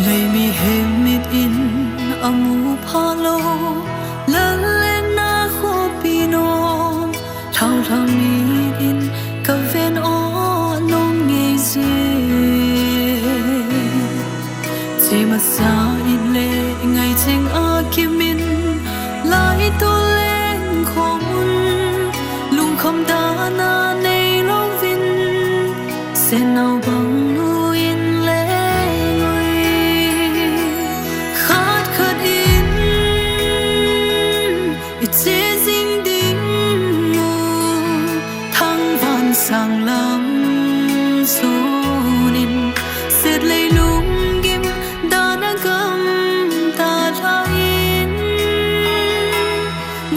lấy mi hem mit in amu phalo lân lên na khô pino thao thao mi in cả ven ó nông nghe chỉ mà xa in lệ ngày chênh a kim min lại tô lên khôn lung không đa na nay lâu vin sẽ nào bằng nu in lệ người khát khát in ít dễ dinh đinh thăng vạn sang lắm số nín sệt lấy lung kim đã đang cầm ta thay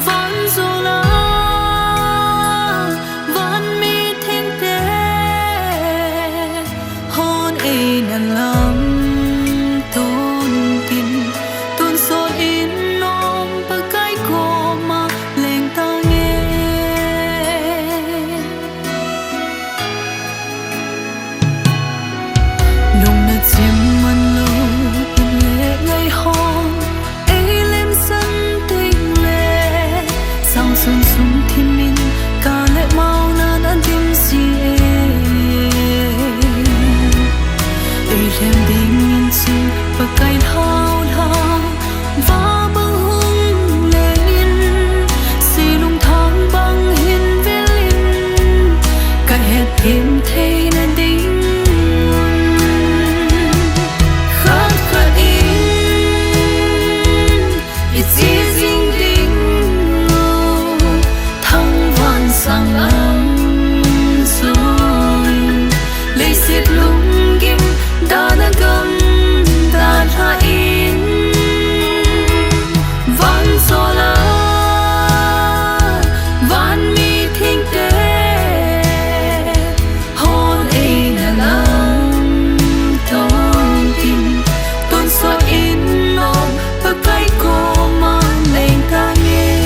vạn rồi là vạn mi thiên tế hôn ấy nàn lắm tôn tin tôn son in nom bờ cái cô mà lên ta nghe lùng nát chim man lâu in lệ ngày hòn ấy lên sân tình lệ sang xuân sum thiên min cả lệ mau nan ăn tim si ấy thêm đêm nhìn xin bờ cái thao thao và băng hung lệ in si lung thang băng hiên về linh cái hết thêm thế nên đinh khát khát in ít dễ dinh đinh thăng vạn sang lắm rồi lấy xiết lung kim đã đang cầm ta tha in vạn gió lá vạn mi thiên tế hôn ấy là lắm tôn tin tôn xoa in nom bờ cái cô mà lên ta nghe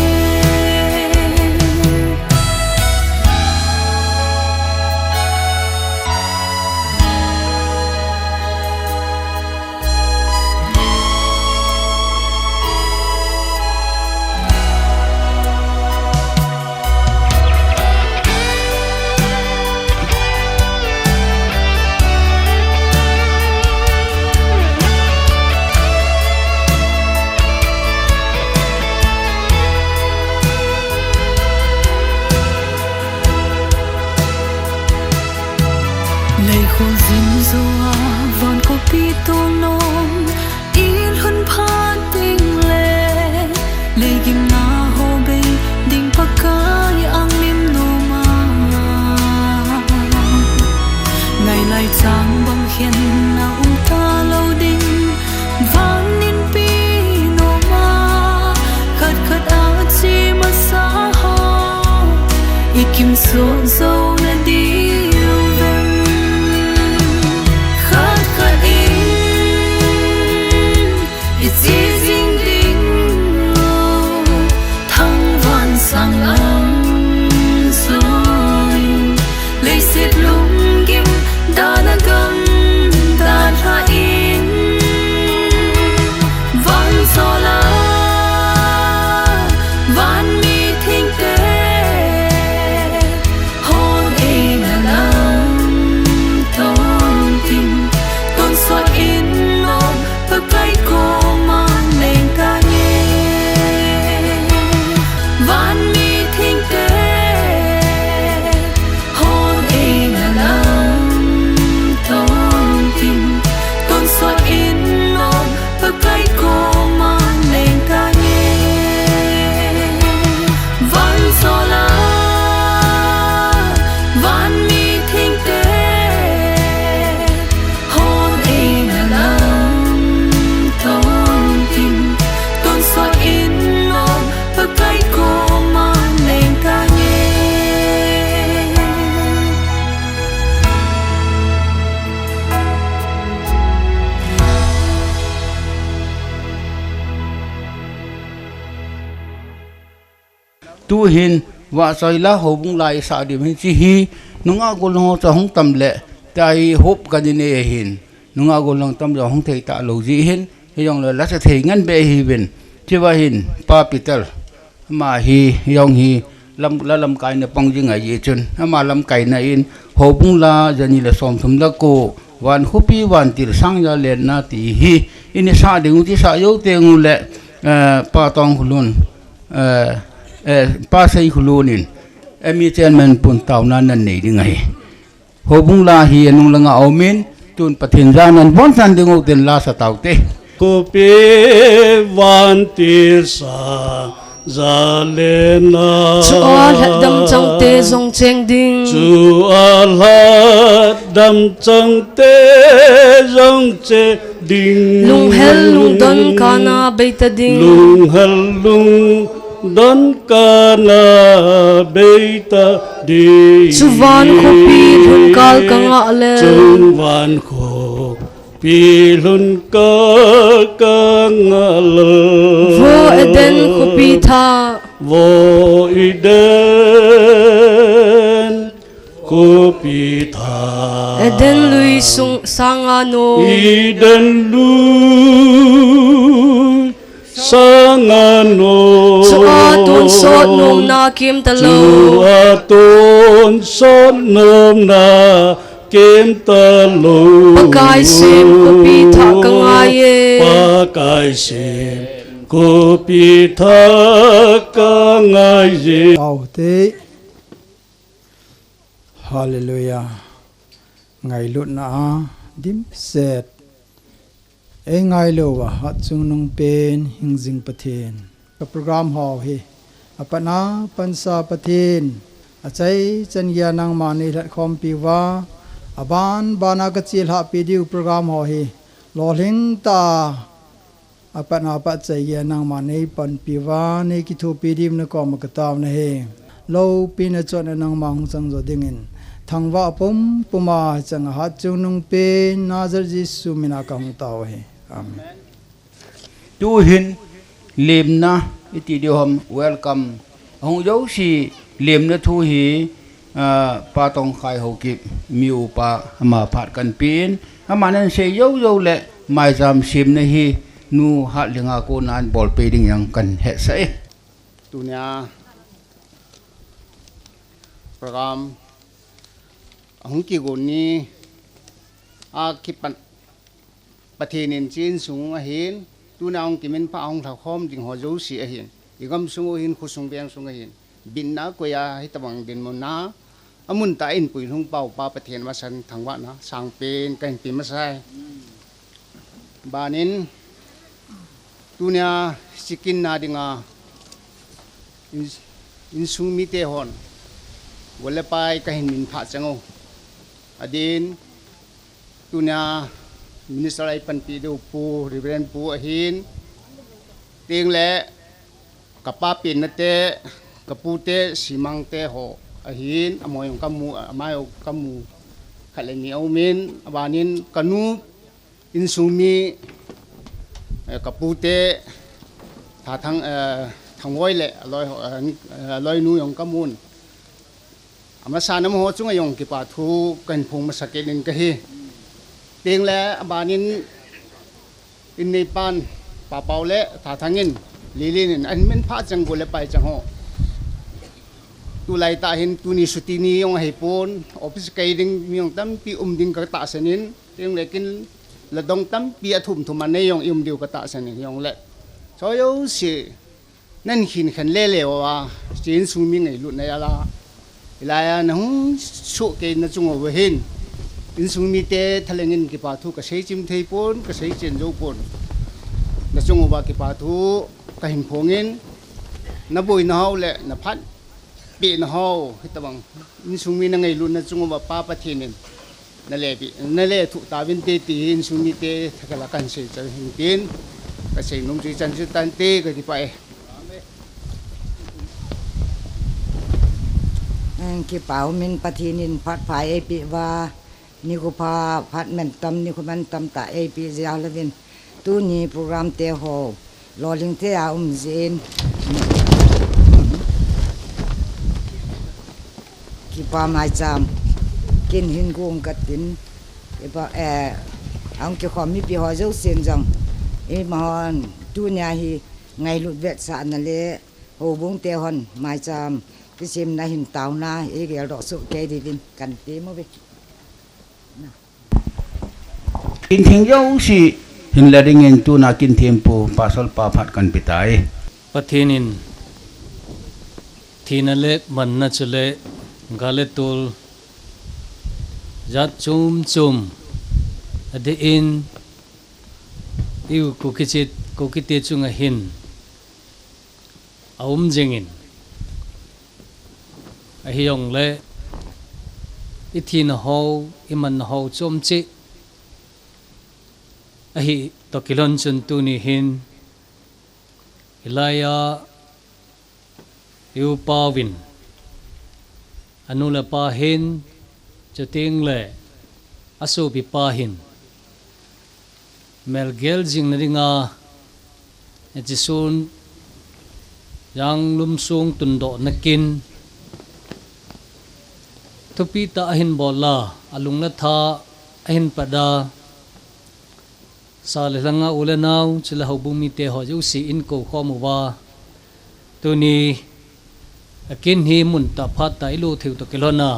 lấy khôn dính doa vòn có pi tô nom in huân phan tình lệ lấy kim na hồ bê đinh pa cái ang mim no ma ngày lại trang băng khen na ta lâu đinh vang nín pi no ma khát khát á chi mà xa ho y kim số dâu na đi dễ dinh đinh thăng vạn sang lắm rồi lấy xiết lung kim đã đang cầm ta tha in vạn gió lá vạn mi thiên tế hôn ấy là lắm tôn tin tôn xoa in nom bờ cái cô lên ta nghe vạn mi thiên tế hôn ấy là lắm tôn tin tôn xoa in nom bờ cái cô mà lên ta nghe vạn gió lá vạn mi thiên tế hôn ấy là lắm tôn tin tôn xoa in nom bờ cái cô mà lên ta nghe tu hin wa sai la ho bung lai sa dim hin chi hi nunga ko no cha hong tam le tai hop ka ni ne hin nunga golang tam jo hong thei ta lo ji hin yong le la sa thei ngan be hi bin chiwa hin pa pital ma hi yong hi lam kai na pang jing ai ye chun ama lam kai na in ho bung la jani la som thum la ko wan khupi wan tir sang ya len na ti hi in sa ding ti sa yo te ngu le pa tong hulun pa sei hulunin emi chen men pun taw na nan nei ding ai ho bung la hi anung la nga aumin tun pathin janan bon san ding u ten la sa taw te ko pe wan tir sa Zalena Chu al dam chang te zong cheng ding Chu al dam chang te zong che ding Lung hel lung don kana beita ding Lung hel lung don kana beita ding Chu van ko pi lun kal ka nga le Chu van ko pilun ka ngal Vo eden ko pi tha Vo eden ko pi tha Eden lui sung sanga no Eden lui sanga no Chu atun so nom na kim talo Chu atun so nom na Kim talo Pakai sim ko pi tha ka nga ye Pakai sim ko pi tha ka nga ye Tau te Hallelujah Ngai lut na dim set e ngai lo wa hat chung nung pen hing jing pathen ka program ho hi apana pansa pathen achai chan ya nang mani lat khom pi wa aban bana ka chil ha pi diu program ho hi loling ta apana pa chai ya nang mani pan pi wa ne ki thu pi dim na ko ma ka taw na he lo pi na chon na nang mang chang zo dingin thangwa pum puma chang ha chung nung pe nazar jisu mina ka hung taw he amen tu hin lem na iti dio hom welcome hong yo si lem na thu hi pa tong khai ho ki miu pa ma phat kan pin ama nan se yo le mai jam sim na hi nu ha lenga ko nan bol pe ding yang kan he sai dunia program hong ki go ni a ki pan pathenin chin sung a hin tuna ong kimen pa ong tha khom ding ho jo si a hin igam sung o hin khusung beng sung a hin bin na ko ya hi tabang din mo na amun ta in pui hung pau pa pathen ma san thangwa na sang pen kan pi ma sai banin tunia sikin na dinga in sung mi te hon wala pai ka hin min pha chango adin tunia minister ai pan pi do pu reverend pu ahin ting le kapa pin na te kapu te simang te ho ahin amoyong kamu amayo kamu khaleni aumin abanin kanu insumi kapute tha thangoi le loi nu yong kamun ama sanam ho chunga yong ki pa thu kan phung ma sakenin ka hi ting le abanin in nei pan pa paule tha thangin lilinin an men pha chang gole pai chang ho tu lai ta hin tu ni sutini yong hai pon office kai ding yong tam pi ding ka ta sanin ting lekin la dong tam pi athum thuma ne yong diu ka ta sanin yong le so yo si nan hin khan le le wa chin su mi ngai lu na ya la ilaya na hu su ke na chung over hin in su mi te thalengin ki pa thu ka sei chim thei pon ka sei chen jo pon na chung over ki pa thu ka hin phongin na boi na haw le na phat pi na haw hitabang in su mi na ngai lu na chung over pa pa thinin na le thu ta win te ti in su mi te thakala kan sei cha hin tin ka sei nong chi chan chu tan te ka ti pai ki pau min pathinin phat phai e pi wa ni ko pha phat men tam ni ko man tam ta e pi ja levin tu ni program te ho loling te a zin ki pa mai cham kin hin gong katin e ba ang ke khom mi pi ho zo sen jang e mahon tu nya hi ngai lut vet sa na le ho bung te hon mai cham ki sim na hin taw na e ge ro su ke di vin kan te mo be in thing yo si hin la ding en tu na kin tempo pasal pa phat kan pitai pathinin thinale manna chule gale tul jat chum ade in iu kukichit kukite chunga hin aum jengin ahiyong le ithin ho iman ho chomchi ahi to kilon chun tu ni hin ilaya iu pawin anula pa hin chating le asu bi pa hin melgel jing na ringa ejisun yang lumsung tundo nakin tupita ahin bola alung na tha ahin pada salanga ulanau chila hobumi te ho ju si in ko khomuwa tuni akin hi mun ta phat ta ilu thiu to kelona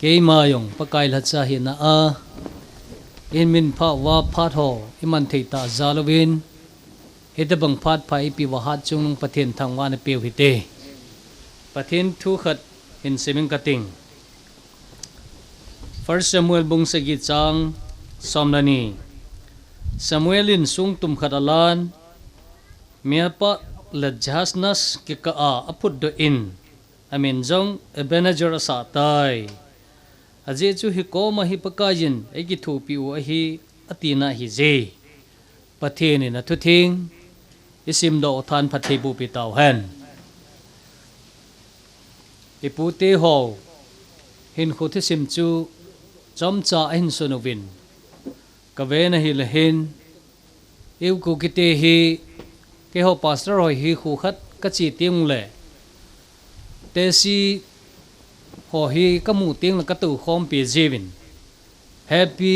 keima yong pakai la cha hi na a in min pha wa phat ho iman theita zalowin hedabang phat phai pi wa hat chung nung pathen thangwa na peu hi te pathen thu khat in seming kating 1 Samuel bung sagi chang somlani Samuelin sung tum khadalan miapa la jasnas ki ka a aput do in amin jong ebenezer sa tai aje chu hi ko ma hi pakajin egi thu pi u hi atina hi je patheni na thu thing isim do than phathe bu pi taw han ipute ho hin khothi sim chu chomcha hin sonovin kavena hi lehin eu ku kite hi ke ho pastor hoi hi khu khat ka chi ting le te si ho hi ka mu ting la ka tu khom pe jevin happy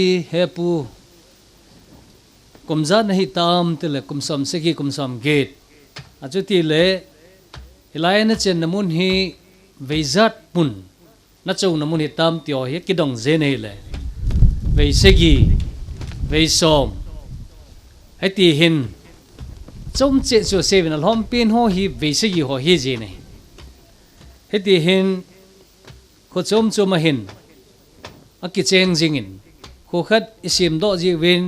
kumzat na hi tam te le kumsam se ki kumsam gate aju ti le ilai na chen namun hi veizat pun na chou namun hi tam tio hi kidong je nei le veisegi veisom hati hin chom che so seven al hom pin ho hi veisegi ho hi je nei hati hin ko chom choma hin aki cheng jingin ko khat isim do ji win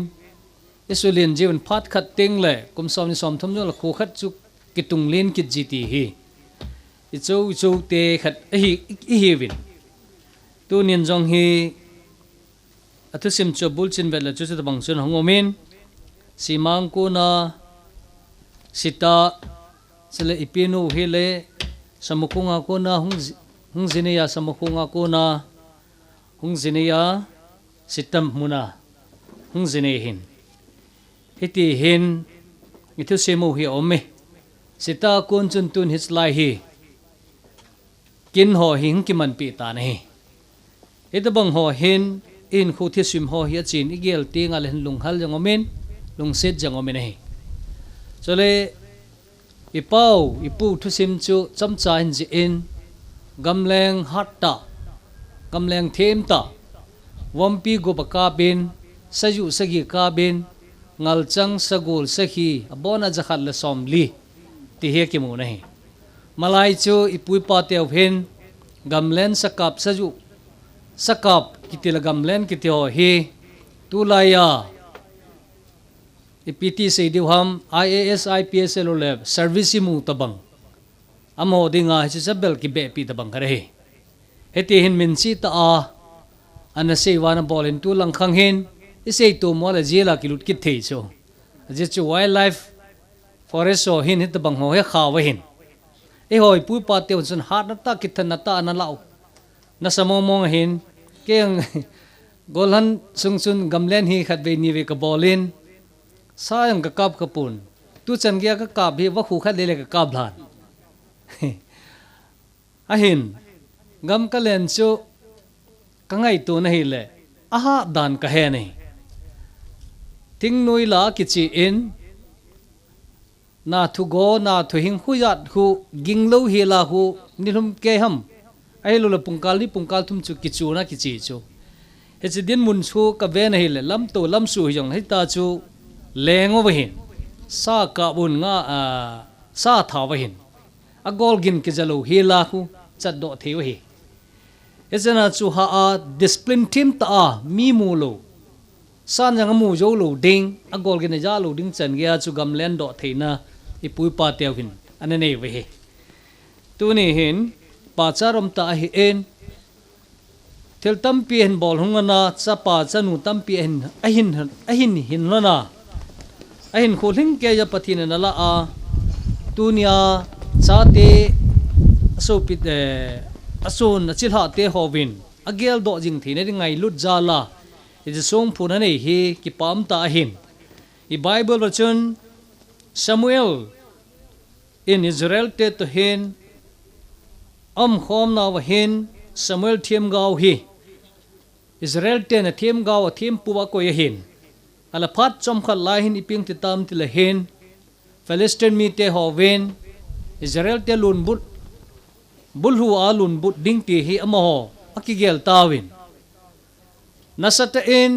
isulin jiwen phat khat ting le kumsom ni som thum la ko khat chu kitung len kit jiti hi I chou te khat hi win tu nin jong hi athusim cho bulchin bela chu chu bang chun hongomin simang ko na sita sele ipinu hele samukunga ko na hung zineya samukunga ko na hung zineya sitam muna hung zinehin hiti hin ithu semu hi ome sita kun chun tun his lai hi kin ho hing ki man pi ta nei edabang ho hin in khu thi sim ho hi chin igel tinga len lunghal jangomen lungset jangomen nei chole ipau ipu thu sim chu chamcha in ji in gamleng hatta gamleng them ta wampi go baka bin saju sagi ka bin ngalchang sagul sahi abona jakhat le somli ti he ki mu nei malai chu ipui pa tew hin gamlen sakap saju sakap kitila gamlen kitio hi tulaya ipt se diwam ias ips lolab service mu tabang amo dinga hi sabel ki be pi tabang kare heti hin min si ta a ana sewana bolin tu lang khang hin isei to mola jela kilut kit thei so je chu wildlife forest so hin hit bang ho he khawa hin e hoi pu pa te chun hat na ta kithan na ta na lau na samomong hin keng golhan sungsun gamlen hi khat ve ni ve ka bolin sayang ka kap kapun tu chan gya ka kap hi wa khu khat le ka kap blan ahin gam ka len chu kangai to na hi le aha dan ka he nei ting noi la ki chi in na thu go na thu hing hu yat hu ging lo he la hu nilum ke ham ai lo la pungkal thum chu ki chu na ki chi chu he chi din mun chu ka ve na hi le lam to lam su hi jong hai ta chu leng over hin sa ka bun nga sa tha wa hin a gol gin ki jalo he la hu chat do the wa hi ezana chu ha a discipline team ta a mi mu lo san yang mu jo lo ding a gol gin ja lo ding chan ge chu gam len do theina ipui pa tew hin anane we he tu ni hin pa charom ta hi en tel tam pi hen bol hungana cha pa chanu tam pi hen ahin hin lana ahin kholing ke ya pathin na la a tunia cha te so pit ason achil ha te hovin agel do jing thine ngai lut jala is song phuna nei hi ki pam ta hin I bible version Samuel in Israel te to hin khom na wa hin Samuel thiam gaw hi Israel te na thiam gaw thiam puwa ko ye hin ala phat chom khat lai hin iping ti tam ti la hin Palestine mi te hoven Israel te lun but bulhu alun but ding ti hi amaho akigel tawin nasata in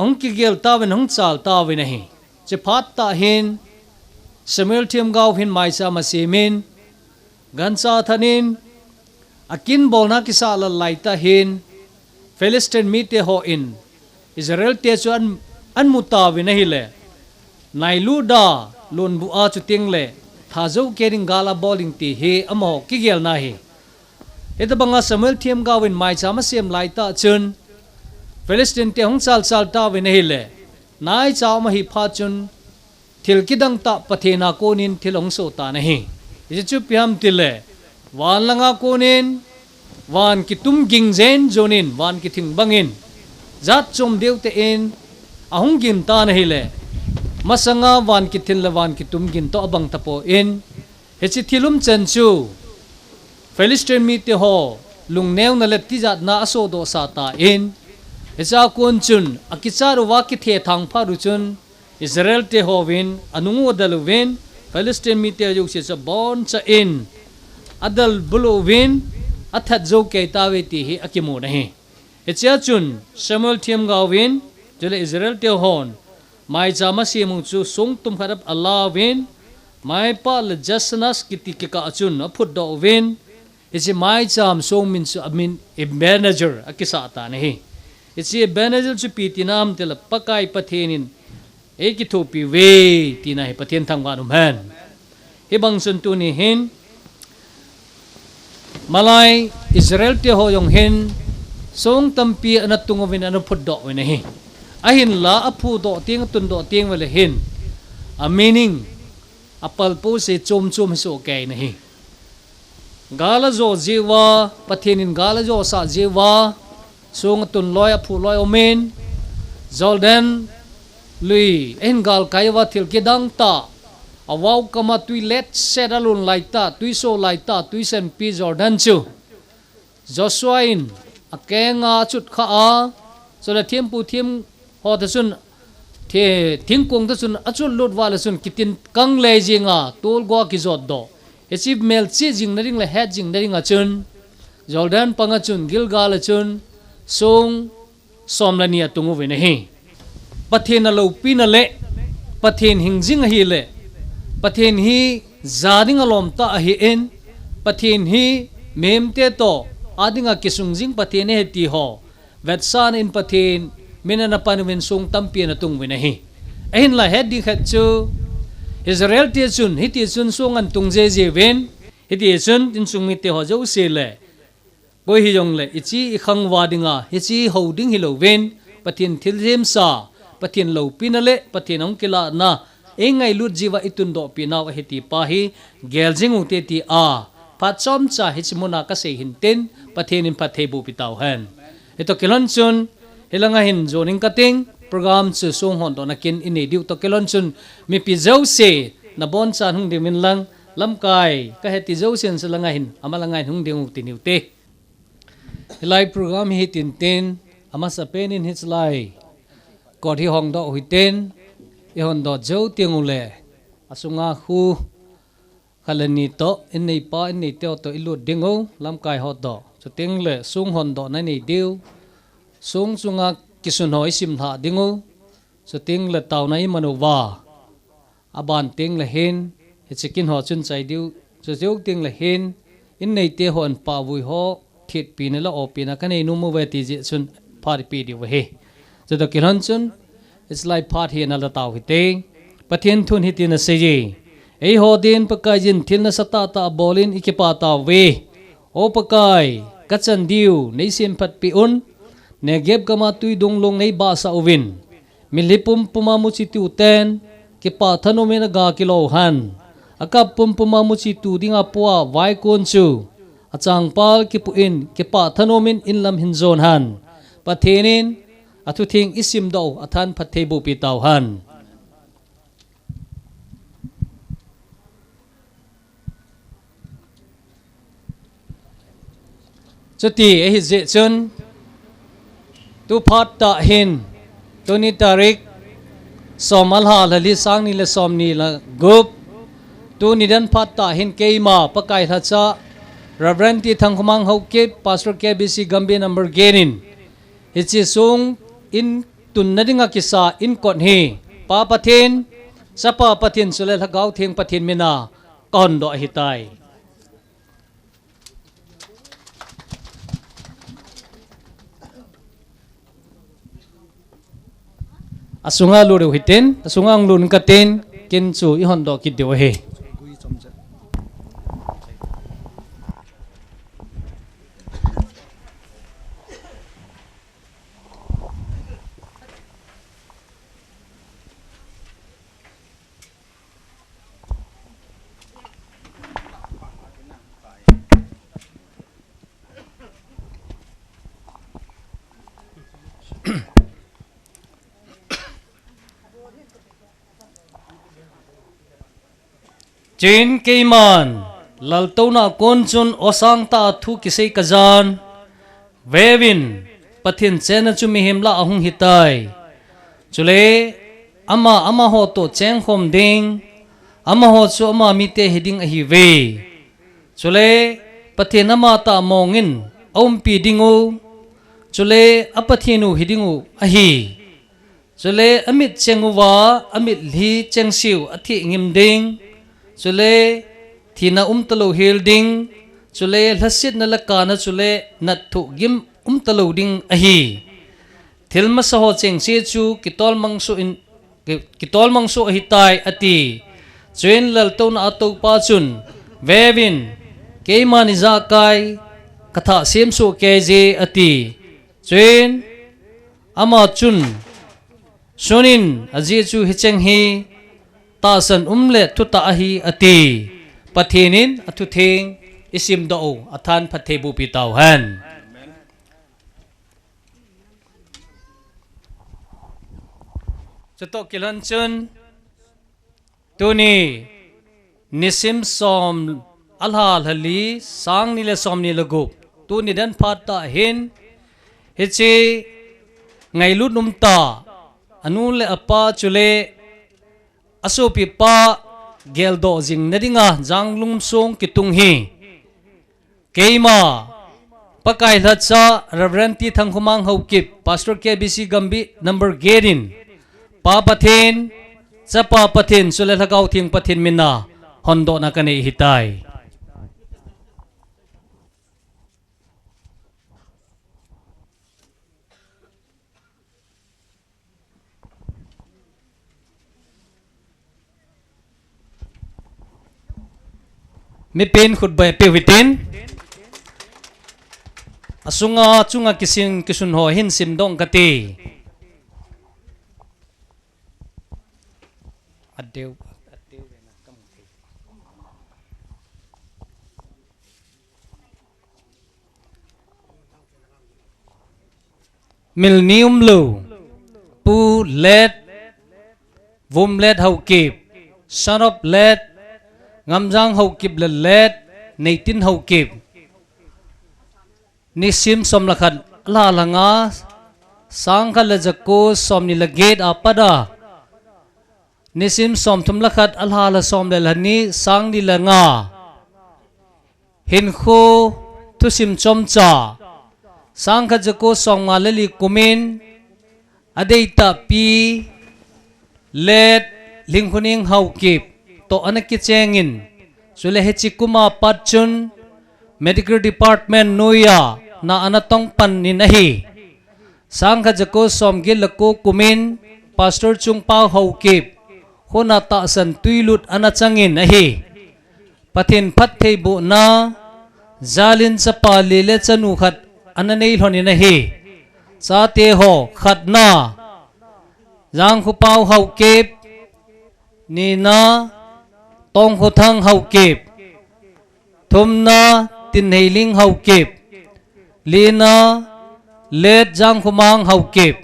ong kigel tawin hong chal tawin hi che phat ta hin Samuel thiam gaw hin mai sa masimin gansa thanin akin bolna kisa la laita hin Palestine mi te ho in Israel te chu an mutawin hi le nailu da lun bu a chu ting le thazo kering gala bowling ti he amo kigel na hi eta banga Samuel thiam gawin mai chama sem laita chun Palestine te hong sal ta win hi le nai chaw ma hi pha chun thil kidang ta pathena konin thilong so ta na hi je chu piam tile wan langa konin wan ki tum ging zen zonin wan ki thing bangin zat chom deu te en ahong gin ta na hi le masanga wan ki thil la wan ki tum gin to abang tapo in hechi thilum chen chu Palestine mi te ho lung neu na le ti jat na aso do sa ta in hecha kon chun akicharu wa ki the thang pha ru chun Israel te hovin anungu daluwin Palestine mi te ju se bon cha in adal bulovin athat zo ke tawe ti hi akimu nahi hecha chun Samuel thiam gawin jole Israel te hon mai jama simu chu sung tum kharap Allah win mai pa le jasnas kiti ke ka chun phut do win isi mai jam song min su amin a manager akisa ta nahi isi a manager chu pitinam tel pakai pathenin eki thopi we tinai pathen thangwa num han he bang sun tu ni hin malai Israel te ho yong hin song tampi anatungowin anu phut do we nahi ahin la aphu do ting tun do ting wala hin a meaning apal po se chom so kai nahi gala zo jiwa pathenin gala zo sa jiwa song tun loy aphu loy omen Jordan lui en gal kaiwa thil kidang ta awaw kama tui let sedalun laita tui so laita tui sen pi Jordan chu Joshua in akenga chut kha a so la thiam pu thiam ho ta sun the thingkung ta sun achul lut wala sun kitin kang le jinga tol go ki jot do achieve mel chi jing na ring la head jing na ring a chun Jordan panga chun Gilgal chun song somlania tungu we nahi pathen lo pin le pathen hingjing hi le pathen hi zading alom ta hi en pathen hi memte to adinga kisungjing pathen he ti ho vetsan in pathen minana panwin sung tampi na tung winahi ahin la heading khat chu Israel te chun hiti chun sung an tung je ven hiti chun tin sung mi te ho jo se le boi hi jong le ichi I khang wadinga hichi holding hi lo ven pathin thil jem sa pathin lo pinale pathin ong kila na engai lut jiwa itun do pinaw hiti pa hi geljing u te ti a pachom cha hichmuna ka se hinten pathin in pathebu pitaw han ito kilon chun hilanga hin zoning kating program chu song hon do nakin ini diu to kelon chun mi pi zo se na bon chan hung de min lang lamkai ka heti zo sen selanga hin amalanga hung de ti niute hilai program hi tin ten ama sa pen in his lai อที่ห้องดอกหุยเต้นอีห้องดอกเจ้าเตียงอุเลอสุงาคูคัลนีโตอินในป้าอินในเตียวโตอิลุดดิงโอลำกายฮอดดอกจะเตียงเลสุงห้องดอกนั่นในเดียวสุงากิสุนหอยสิมถาดิงโอจะเตียงเลเต่าในมโนวาอบานเตียงเลเห็นเหตุกินหอจุนใจเดียวจะเจ้าเตียงเลเห็นอินในเตียหอนป่าวุยหอทิดปีนละอปีนะกันในนุ่มเวทีเจสุนพาริปีดีวะเฮจะตะกินหันจุน it's like part here na la tau hiteng pathian thun hitin na seji ei hodin pakai jin thil na sata ta bolin ikipa ta we o pakai kachan diu nei sim phat pi un ne gep kama tui dong long nei ba sa ovin milipum pumamu chitu ten kipa thanomen ga kilo han akap pum pumamu chitu dinga puwa vai kon chu achang pal kipuin kipa thanomen inlam hinzon han pathenin athu thing isim do athan phathebu pi taw han chati e hi je chun tu phat ta hin tu ni tarik somal ha lali sang ni le som ni la gup tu ni dan phat ta hin keima pakai tha cha reverend ti thangkhomang hauke pastor KBC Gambia number genin hichi sung in tun nadinga kisa in kon hi pa pathin sapa pathin sule thagau theng pathin mina kon do hitai asunga lu re hiten asunga ang lun katen kin chu I hon do ki de he Jin Keiman laltona konchun osang ta thu kisei kazan vevin pathin chena chumi himla ahung hitai chule ama ho to cheng khom ding ama ho chu ama mite hiding a hi ve chule pathin ama ta mongin ompi dingu chule apathinu hidingu a hi chule amit chenguwa amit li chengsiu athi ngim ding chule thina talo hilding chule lasit na lakana chule nat thu gim talo ding ahi thilma saho cheng se chu kitol mangso ahitai ati chuin lalto na ato pa chun vevin keimani zakai katha semso keje ati chuin ama chun sonin aji chu hicheng hi ta san umle thuta ahi ati pathinin athu theng isim do athan phathebu pi taw han chato kilan chun tuni nisim som alhal hali sang ni le som ni lagup tu ni dan phat ta hin hichi ngai lut num ta anu le apa chule aso pi pa geldo jing nadinga janglum song kitung hi keima pakai thacha reverend ti thangkhomang haukip pastor KBC Gambi number gerin pa pathin chapa pathin sule thagau thing pathin minna hondo na kane hitai mi pen khut bai pe witin asunga chunga kising kisun ho hin sim dong kati adeu milnium lu pu let vum let hau kip sanop let ngamjang hau kip le let neitin hau kip ni sim som lakhat la langa sang khala jako som ni laget apada nisim som thum lakhat alhala som le lani sang ni langa hin kho thusim chomcha sang kha jako song malali kumin adeita pi let lingkhuning haukip to anaki chengin sule hechikuma patchun medical department noya na anatong pan ni nahi sangkha jako somge lako kumin pastor chungpau haukip hona ta san tuilut anachangin nahi pathin phathei bu na zalin chapa lele chanu khat ananei hloni nahi cha te ho khatna jang khu pau haukip ni na tong khu thang haukip thumna tin heiling haukip lina let jang khumang haukip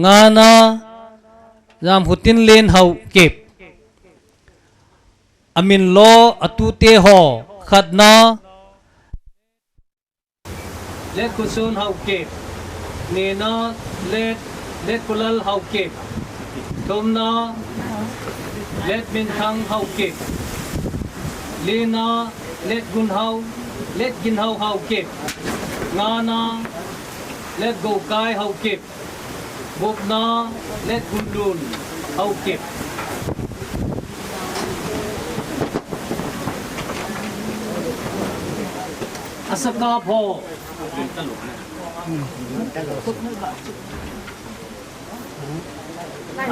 ngana jam hutin len haukip amin lo atute ho khatna let kusun haukip nina let kulal haukip thumna let min thang haukip lina let ginhau haukip ngana let go kai haukip bukna let gundun haukip asaka pho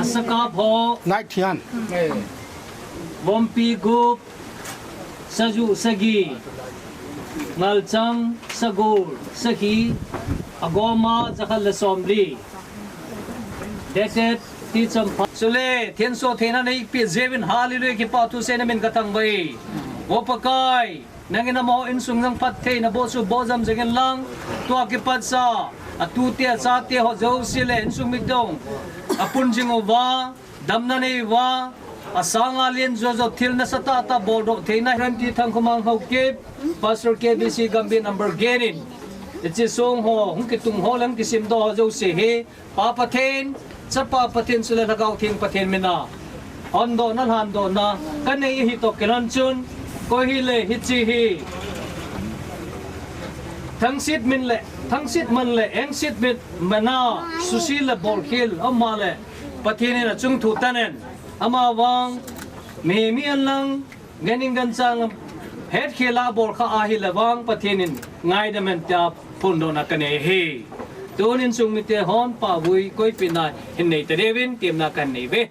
asaka pho nai thian Wompi gup saju sagi ngalchang sagul sagi agoma zakhal somli dated ti champa sule thienso thena nei pi jevin halile ki pa tu senamin katang bai wopakai nangina mo insung nang pathe na bosu bozam jegen lang to ki patsa atute achate ho jo sile insung midong apun jingowa damna nei wa asang alien jojo thilna sata ta bodo theina ranti thangkhumang haukip pastor KBC gambin number genin ichi song ho hungkitung ho lang kisim do jo se he papathen chapa pathen sula lagaw thing pathen mina ondo nan hando na kanei hi to kelan chun ko hi le hi chi hi thangsit min le thangsit man le engsit mit mana susila bol khil amale pathen na chung thu tanen ama wang mehemian lang ganing gansang het khela bol kha ahi lawang pathenin ngai damen ta pundo na kane he tonin sung mite hon pa bui koi pina hin nei tadevin tim na kan nei ve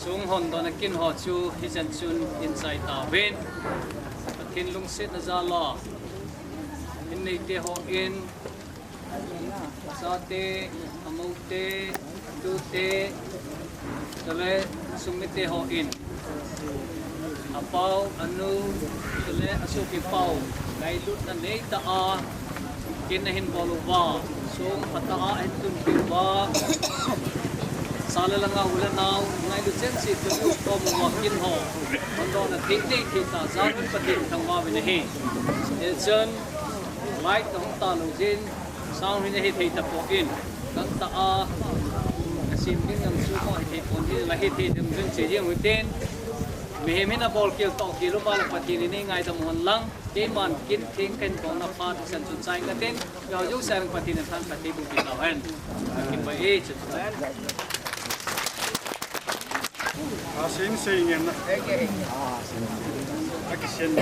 sung hon don kin ho chu hijan chun inside ta ven kin lung set na za la in nei te ho in sa te amote tu te tale sung mi te ho in apau anu tale asu pi pau ngai lut na nei ta a kin na hin boluwa sung pata a en tun pi wa sala langa ulanaw ngai lu chen si tu ko mo wakin ho ondo na tik ta za patin thangwa bin he elson light hong ta lo jin sound hin he thei ta po in kan ta a sim ding ngam su ko he pon ji la he thei dum jin che jeng uten me he mena bol kil to kilo bal patin ni ngai ta mon lang ke man kin thing kan ko na pa san chun sai ka ten yo yo sang patin than patin bu pi ta han kin ba e chu Asin singen na. Akisen.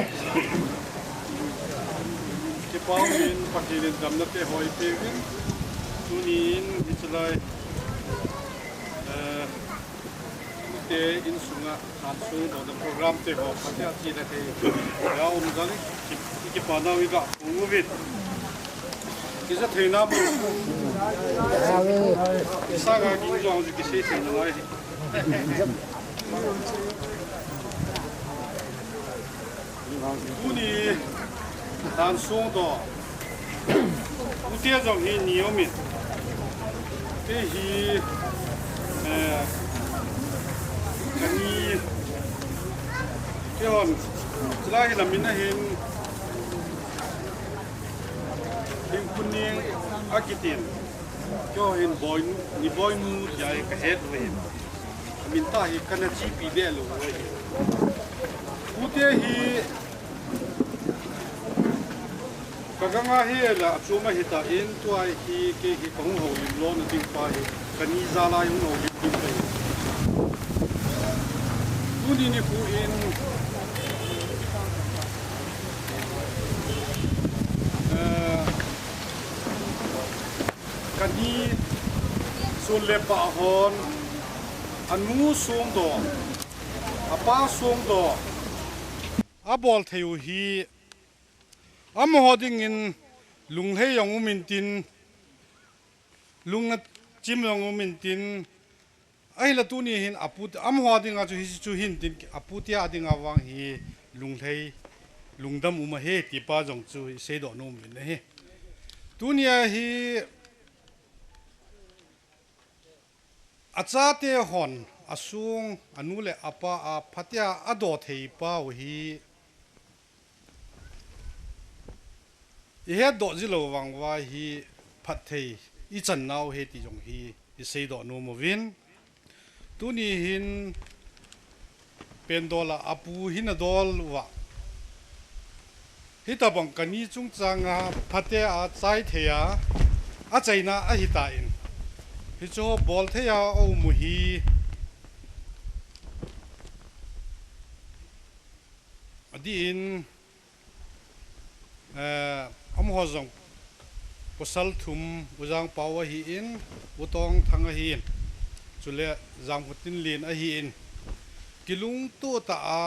Kipawin pakilin dam na te hoy pevin. Tunin itlay te insunga hansu do program te ho pati ati na te ya umdali kipana wiga umuvit. Isa thena bu. Isa ga ginjong ji kisi thena lai. Uni dan song do utie jong hi niomi te hi kani yon selahi lamin na hin kuning akitin kyo hin boy ni boy nu jai ka het we minta hi kana chi pi de lo utie hi kaganga hi la chuma hi ta in tuai hi ke hi kong ho lim lo na ting pa hi kani za la yu no lim tim pe tuni ni pu in kani sun le pa hon anu sum do apa sum do abol theu hi am hoding in lung he yong min tin lung na chim yong min tin ai la tu ni hin aput am hoding a chu hin tin aputia ading awang hi lung thei lungdam uma he ti pa jong chu se do no min he tunia hi acha te hon asung anule apa a phatia ado thei pa hi he do zilo wang wa hi phat thei I chan naw he ti jong hi I sei do no mo win tu ni hin pen dola apu hin dol wa hi ta bang kani chung changa phate a chai theya a chaina a hi ta in hi cho bol theya o mu hi adin am hozong posal thum uzang pawa hi in utong thanga hi in chule jang putin lin a hi in kilung tu ta a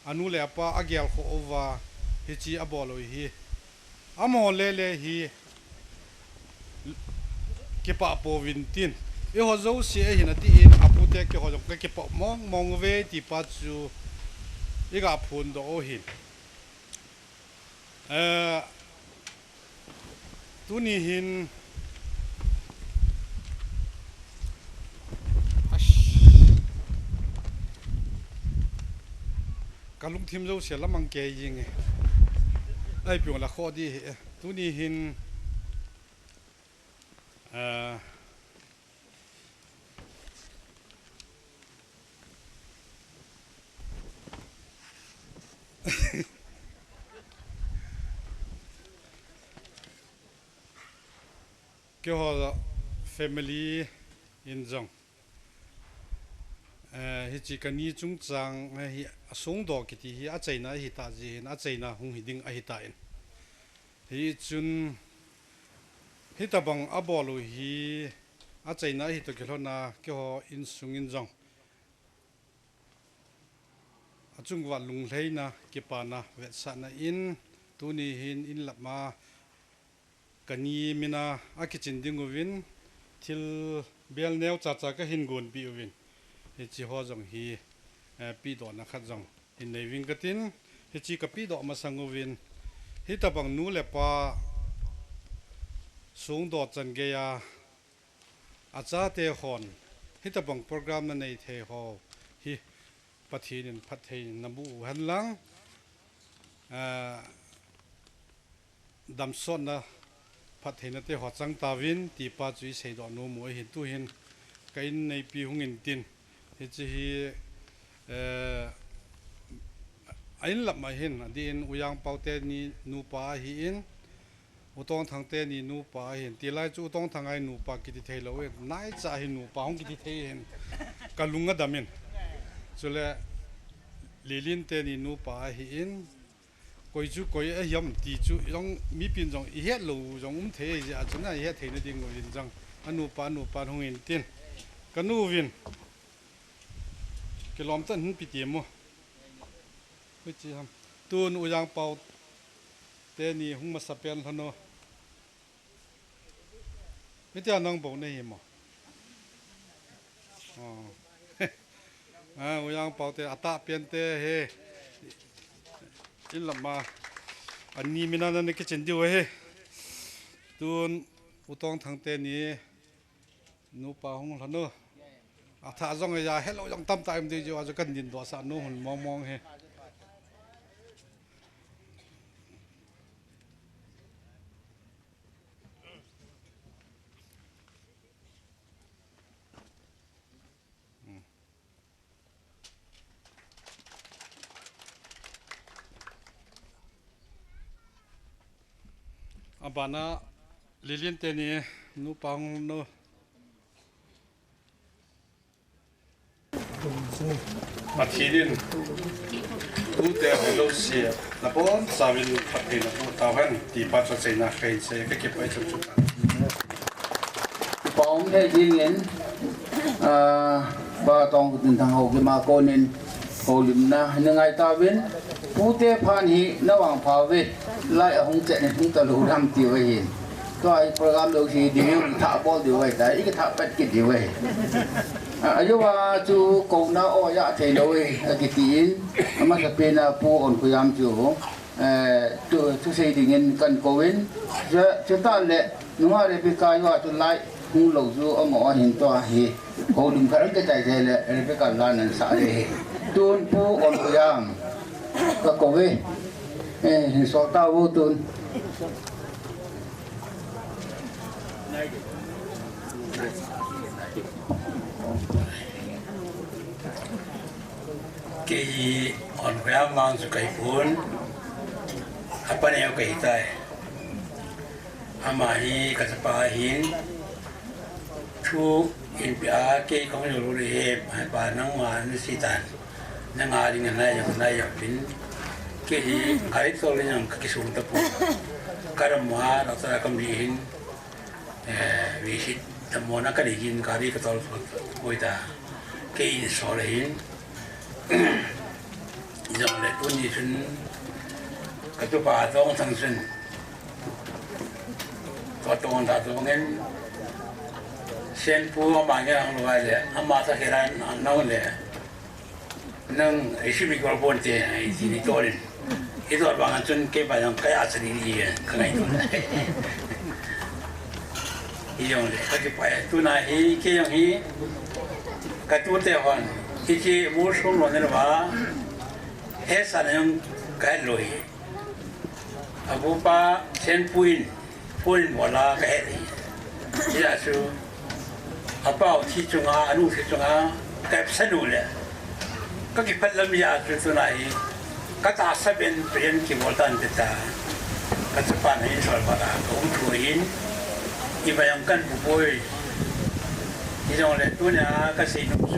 anu le pa agyal kho over hi chi abolo hi am ho le hi ke pa po vintin e ho zo si e hin ati in apute ke ho jong ke pa mong ve ti pa chu e ga phun do o hin tu ni hin kalung thim zo se lamang ke ying ai pyong la kho di tu ni hin ke ho family in jong hi chi kani chung chang hi asong do ki ti hi a chaina hi ta ji na chaina hung hi ding a hi ta in hi chun hi ta bang abolu hi a chaina hi to kelona ke ho in sung in jong achung wa lung leina ke pa na ve sa na in tu ni hin in lama kani mina akichin dinguvin til bel neu cha cha ka hin gon bi win he chi ho jong hi pi do na khat jong in nei wing katin he chi ka pi do ma sanguvin hi ta bang nu le pa sung do chan ge ya acha te hon hi ta bang program na nei the ho hi pathin phathei nabu han lang dam son na phathena te ho chang tawin ti pa chui sei do no mo hin tu hin kain nei pi hungin tin he chi hi ain lap ma hin adin uyang paute ni nu pa hi in utong thang te ni nu pa hin ti lai chu utong thang ai nu pa ki ti thei lo nai cha hi nu pa hong ki ti thei hin kalunga damin จุเลลิลินเตนินูปาหินกอยจุกอยยำตีจุยองมีปินจงอีเฮ็ดลูจงเทจะจุน่ะเฮ็ดเทนดิงวินจังอนุปาหงอินตินกนูวินกลอมตันหินปิเตียมไม่จีฮัมตูนอุยังเปาเตนี่หงมาสเปนฮโนไม่เจ้าน้องบอกในหิมอ๋ออุยังเปาเตอัตตาเปลี่ยนเตเฮอิลลัมมาอันนี้มีนั่นนี่ก็เช่นเดียวเฮตูนอุตองทางเตนี่นูปาหงฮโนถ้าจงยาเฮลยังตั้มตายมันดีอยู่อาจจะกันดินตัวสานูหุ่นมองเฮอาบานาลิลินเตนี่นูปาหงโนมาทีดินตู้เตะหัวเราเสียแล้วพอสาวินพัดเองตู้ตาวันตีปัจจัยเสนาเฟยเสก็เก็บไว้ชุดปองได้ยิงเงินบ่ต้องถึงทางเฮาขึ้นมาโกนินโหลิมนะยังไงตาวินผู้เตะผ่านหีระหว่างภาเวทไล่หงเจในทุ่งตะลุรำตีไว้เห็นก็ไอ้โปรแกรมเราสิดีอยู่ถ้าบอลดีไว้แต่อีกถ้าเป็ดกินดีไว้อายุว่าจูกงนาโอยะเทโนเอกิตินมันจะเป็นผู้อ่อนพยายามจูทุกสิ่งที่เงินกันโกวินจะตั้งเลยนัวเรปิกายว่าจุไลหูหลงจูเอาหมอเห็นตัวเฮโคดุมพลังกระจายเลยเรปิกาลานันสาเรตุนผู้อ่อนพยายามก็โกวิสอตาวูตุนcái on khóa mang cho cái phun apa này cái tay ama hi cái sapa hin thu in bia cái công việc rồi hết hai bà năng mà nó xí tàn năng ai đi ngày này pin cái hi cái tôi lên yang cái sung tập cái mà nó sẽ cầm đi hin visit tầm mona cái đi hin cái tôi vui ta cái số này hin dòng lệ tuân đi xuân cái tu bà tông thằng xuân có tông ta tông nên sen pu ông bà cái ông loài lệ ông bà ta cái này nông lệ nông ấy chỉ bị gọi bốn tiền ấy chỉ đi tôi lên cái đó bà anh xuân cái bà ông cái ác gì đi cái này thôi cái dòng lệ cái bà tu này cái dòng hi cái tu tê hoàn cái mua xuống rồi nên là hết sản cái lối abu pa sen puin wala cái gì chỉ là số abao thi chung anu thi chung cái sản lượng các cái phần làm gì cho này các ta sẽ bên cái món ăn để ta các sản phẩm này sản phẩm là cũng thuần in như vậy ông cần bù bồi như trong này tôi nhà cái gì nó số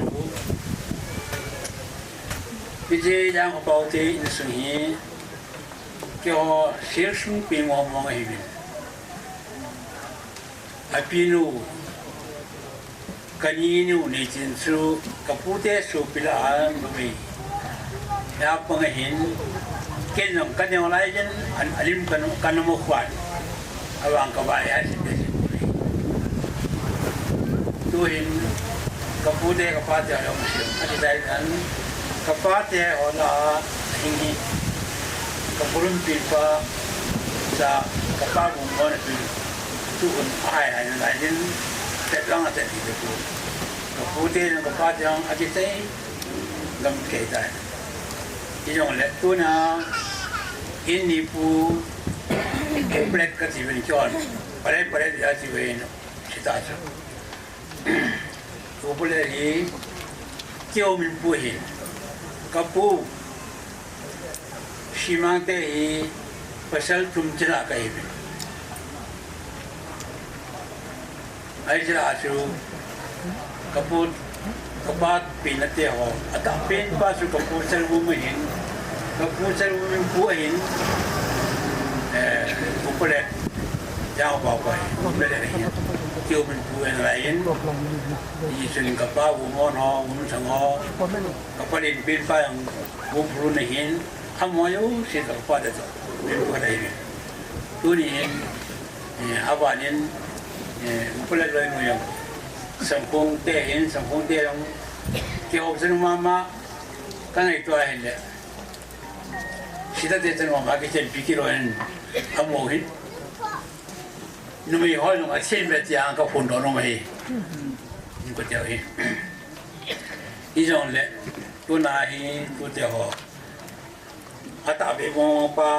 bây giờ đang ở bao thế in suy nghĩ cho sẽ sống bình an mong hay bình à pinu cái níu này chính số cái phụ thế số pila anh bồi ya bằng hình cái nông cái nông lại dân anh alim cái nông một khoản awang kabaya tu hin kapute kapate ayong siya ati dahil an kapate ona hingi kapulun pipa sa kapagong ona pil tuon ay na dahil tet lang at ito po kapute ng kapate ang ati tay lam kay tayo inyong leto na ini po komplet kasi benicion pare-pare dia siwen sitaso boleh lagi kau mimpuhin kapu simante hi pasal tum jela kai ai jela asu kapu ก็บาดปีนเตียวอัตเป็นบาสุกับผู้เซลล์ไม่เห็นกับผู้เซลล์ไม่ผู้เห็นผู้เปล่ายาวเบาไปผู้เปล่าเห็นเกี่ยวมันผู้อะไรเห็นยี่สิบกับป้าผู้งอนหอผู้สังหอกับประเด็นเป็นไปอย่างผู้ผู้ไม่เห็นทำมาอยู่สิกับป้าเด็ดเป็นผู้ใดเนี่ยตัวนี้เห็นอาบานเห็นผู้เปล่าเลยหน่วยสังคมเตะเห็นสังคมเตะลงเกี่ยวกับสนุมากันไอตัวเห็นเลยสิทธิ์เตะสนุมาที่เช่นพิกิโรเห็นทำโมหินนุ่มยี่ห้อยลงอาเช่นแบบที่อ่างกับฝนโดนลงมาเห็นนี่ก็เจ้าเห็นอีจงเลยตัวนาเห็นตัวเจ้าหัวอาตาเบมองป้า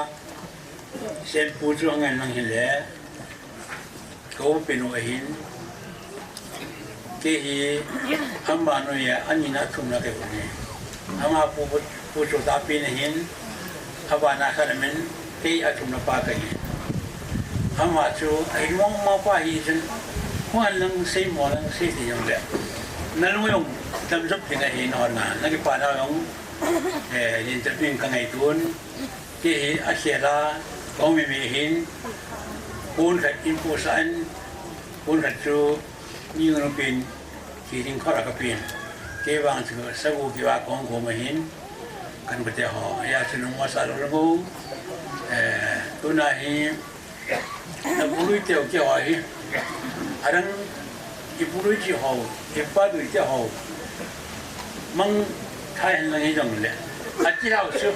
เช่นผู้ช่วยงานนั่งเห็นเลยเขาเป็นหัวเห็นที่ทำบ้านเนี่ยอันนี้น่าทุ่มนักเก็บเนี่ยทำมาผู้ช่วยตาปีนเห็นทำบ้านนักขนาดนั้นที่อาทุ่มนักปากกันทำมาช่วยไอ้น้องมาป้าหินหัวนั่งเสียหมอนั่งเสียที่ยังเด็กนั่นลุงยงทำซับยังไงเห็นหอนานักกีฬาเรายงยินจะเป็นกันไงตุนที่อาเซียนาเขาไม่มีเห็นปูนขัดอินปูสันปูนขัดจูนี่ก็เป็นที่ทิ้งข้อรักเป็นเกี่ยวกับสิ่งสกุลที่ว่าของผมเห็นกันประเทศเขาอยากจะนุ่งมาสารระบุตัวนั้นเองนักบุรุษเที่ยวเกี่ยวอะไรอันนั้นอีบุรุษที่เขาอีป้าดูที่เขามังใครเห็นอะไรจังเลยอาจจะเราสุด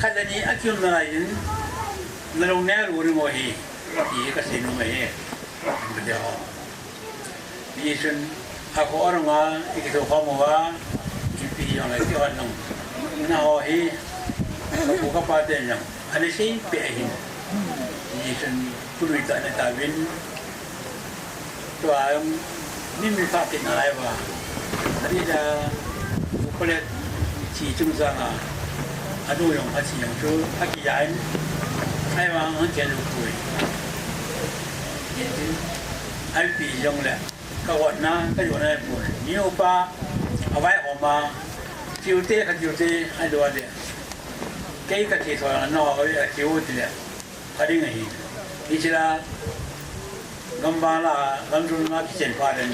ขั้นนี้อาจจะไม่ได้ยินนั่นเราเนี่ยรู้เรื่องอะไรที่ก็สิ่งนู้นไม่เห็นประเทศเขายี่สิบaku orang itu kamu ipi yang lagi orang nak aku kapaten yang ada sih pehinยี่สิบผู้ดูแต่ในตาวินตัวนี่มีค่าเป็นอะไรวะอันนี้จะผู้ผลิตที่จุ่มซังอันนู้นยังอาชีพยังชูอาชีพยันให้มาเงินเดือนคุยยี่สิบไอ้ปียังแหละก็วันนั้นก็อยู่ในปุ่นนิ้วป้าเอาไว้ออกมาจิวเต้กับจิวเต้ให้ดูอะไรเกี่ยกับที่ถอยนอกเลยจิวเต้พอดีไงนี่สิละกำบังละกำจุนมาที่เจนพาเดิน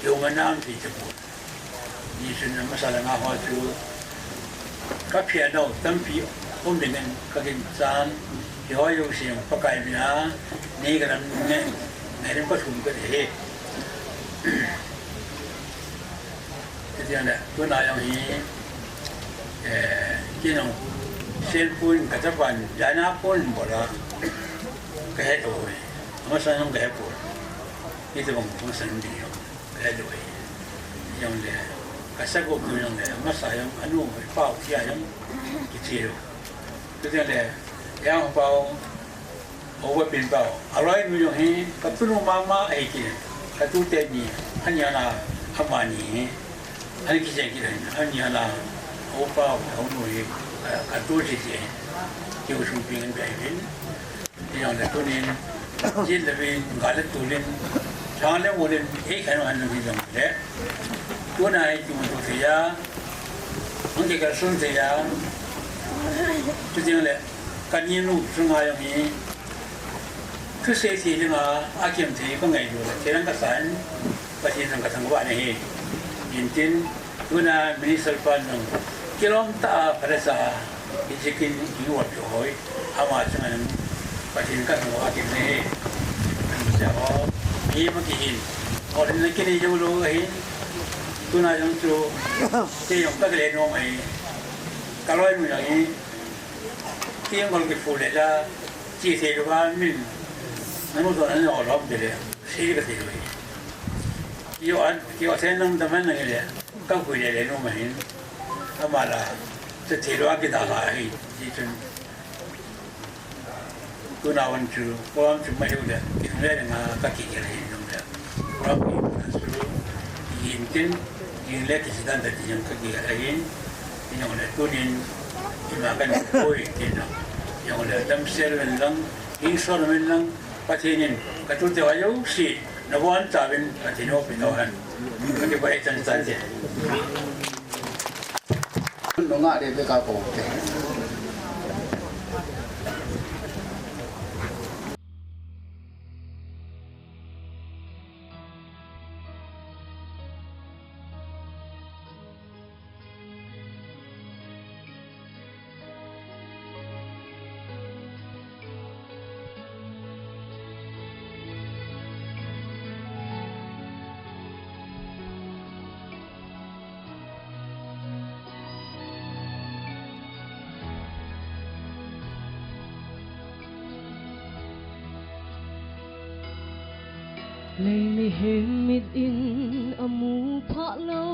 อยู่มันน้ำที่จะปุ่นนี่สินะมาสารงาหัวจูก็เพียรเราตั้งปีผมเดินก็กินจานที่ห้อยอยู่เสียงประกายบินานี่ก็นั่นเนี่ยในเรื่องก็ถุงก็เฮ้ที่นั่นแหละตัวนายอย่างนี้ที่น้องเส้นปูนกับจับวันยานาปูนหมดละก็ให้ดูมาสั่งน้องก็ให้ปูนที่จะบอกมาสั่งดีก็ให้ดูอย่างเดียวก็สักกุบดูอย่างเดียวมาใส่ยังอันนู้นเปล่าที่ยังกิจดูที่นั่นแหละยังเปล่าเอาไว้เป็นเปล่าอะไรนู่นอย่างนี้กับตุ้นมาไอ้กินกับตู้เต็มนี่อันนี้นะทำมานี่อันนี้กิจกิจอันนี้นะเอาเปล่าเอาหน่วยกับตู้เฉยๆที่ว่าชุมพิงกันแบบนี้อย่างเด็กตัวนี้ยิ่งจะเป็นการเล่นตัวเล่นช้างเล่นวัวเล่นเอ๊ะใครมาอันนี้อย่างเด็กตัวไหนจุ่มตัวเสียมันจะกระสุนเสียจุดนี้แหละการยิงลูกสุนัขอย่างนี้คือเสียทีที่มาอาเกียมทีก็ไงอยู่เท่านั้นก็สารประเทศสังกัดสังกัดนี่ยินดีตัวน่ะมินิสต์ปันนึงกิโลเมตรพระษาที่จะกินอยู่วัดอยู่หอยอามาจังนั้นประเทศก็สังกัดนี่จะเอาที่เมื่อกี้เห็นพอที่นั่นกินอยู่รู้เห็นตัวน่ะยังจู่ที่ยังก็เล่นน้องไอ้กระโดดมืออย่างนี้ที่ยังคนเก็บฟูเลยละจีเสียดูว่ามินนั่นมันตัวนั้นออกรอบเดียวเลยสี่ก็สี่เลยที่ว่าเส้นนั้นทำไมนั่นเลยก็คุยเลยน้องไม่เห็นทำมาละจะถือว่ากินอะไรที่จนตัวน่าวันจู่ก็วันจู่ไม่รู้เลยกินเรื่องงาก็กินอะไรน้องเลยเราไปยินกินยินเล็กที่สุดแต่ที่ยังก็กินอะไรที่ยังเลยตัวนี้ที่มาเป็นคุยกินนะยังเลยดำเสียเป็นลังยิงสอนเป็นลังประเทศนี้ก็ตัวเดียวอยู่สินับวันจะเป็นประเทศโน้นเป็นตัวนั้นก็จะไปจันทร์ no nga de ka ko te Lay mi himit in amu pha lo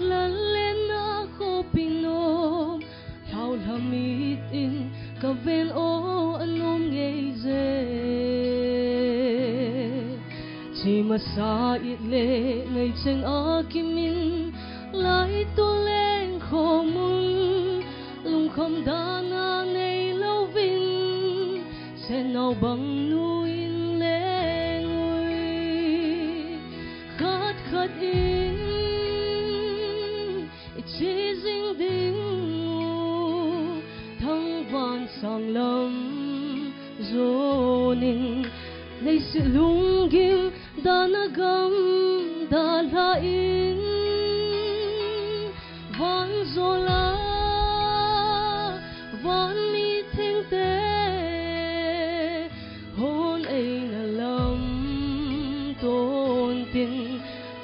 lan len na kho pinom thau lamit in ka ven o anom ngei ze chi ma sa it le ngai cheng a kimin lai to len kho mun lung khom da na nei lo vin se no bang nu in le khát in chasing ding thăng van sang lam zonin nei si lungim danagam dala in van zola van mi thing te hon ei na lam ton tin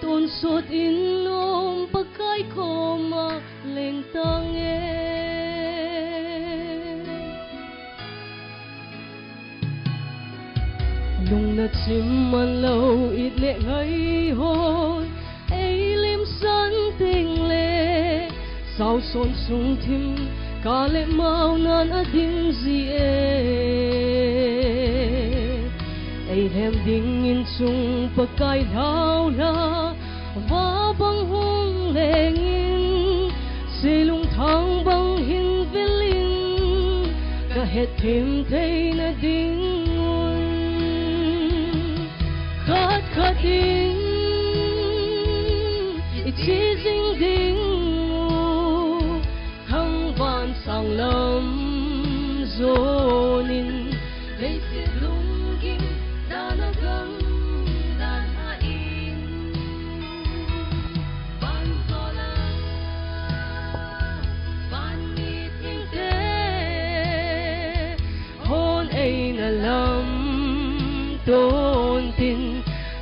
tôn sốt in ôm pakai koma leng tange lung na chim man lo it le ngai hon ei lim san ting le sao son sung thim ka le mau nan ading zi ei hem ding in chung pakai lao la va bang hung leng in silung thang bang hin velin ka het thim thei na ding khat khat ding it chasing ding thang van sang lam zonin lei silung kim danagam lam tôn tin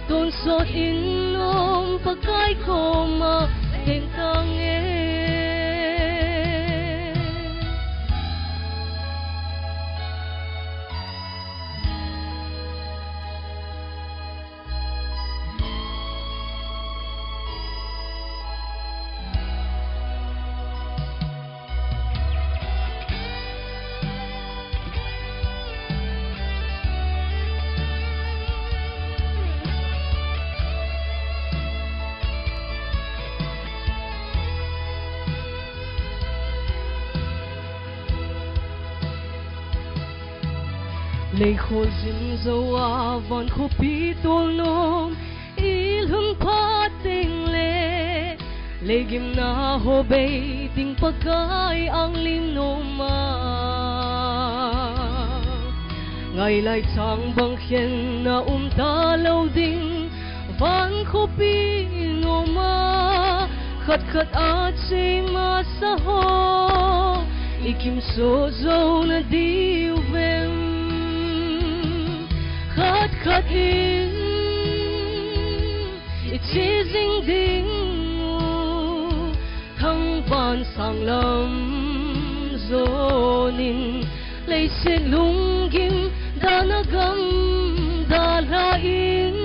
tôn sốt in ôm pakai koma leng tange lei khol zin zoa von kho pi tol nom il hun pha ting le le gim na ho be ting pakai ang lim no ma ngai lai chang bang khen na ta lo ding van kho pi no ma khat khat a che ma sa ho ikim so zo na diu vem khát khát in it chasing ding thăng van sang lam zonin lei se lungim danagam dala in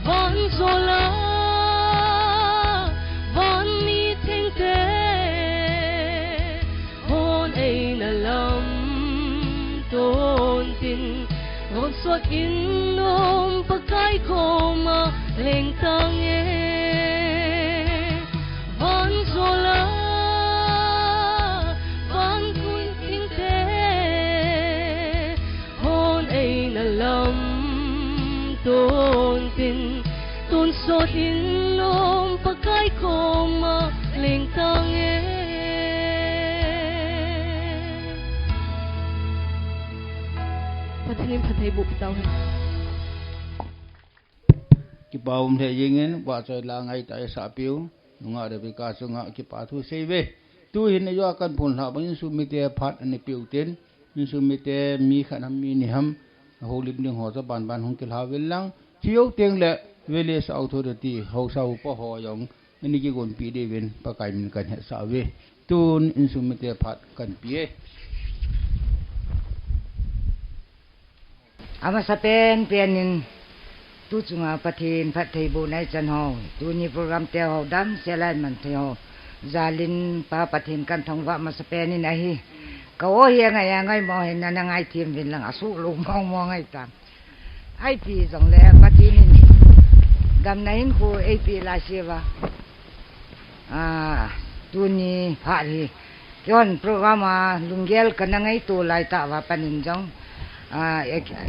van zola van mi thing te hon ei na lam tôn tin ngon suot in ôm pakai koma leng tange van zola van kuin ting te hon ei na lam tôn tin tôn sot in ôm patinin patay bu pitaw ki paum the yingen wa choi la ngai tai sa piu nga de bi ka sunga ki pa thu seive tu hin yo kan phun ha bang su mi te phat ani piu ten mi su mi te mi khanam mi ni ham ho lim ning ho za ban ban hong ki la wel lang chiu teng le village authority ho sau po ho yong ani ki gon pi de wen pa kai min kan he sa we tun in su mi te phat kan pi ama sapen penin tu chunga pathin phat thei bu nai chan ho tu ni program te ho dam selai man the ho zalin pa pathin kan thong wa ma sapen ni nai ka o hi ngai mo hin na ngai thim win lang asu lu mong mo ngai tam ai pi jong le pathin ni dam nai khu ai pi la sewa tu ni pha hi yon program lunggel kan ngai tu lai ta wa panin jong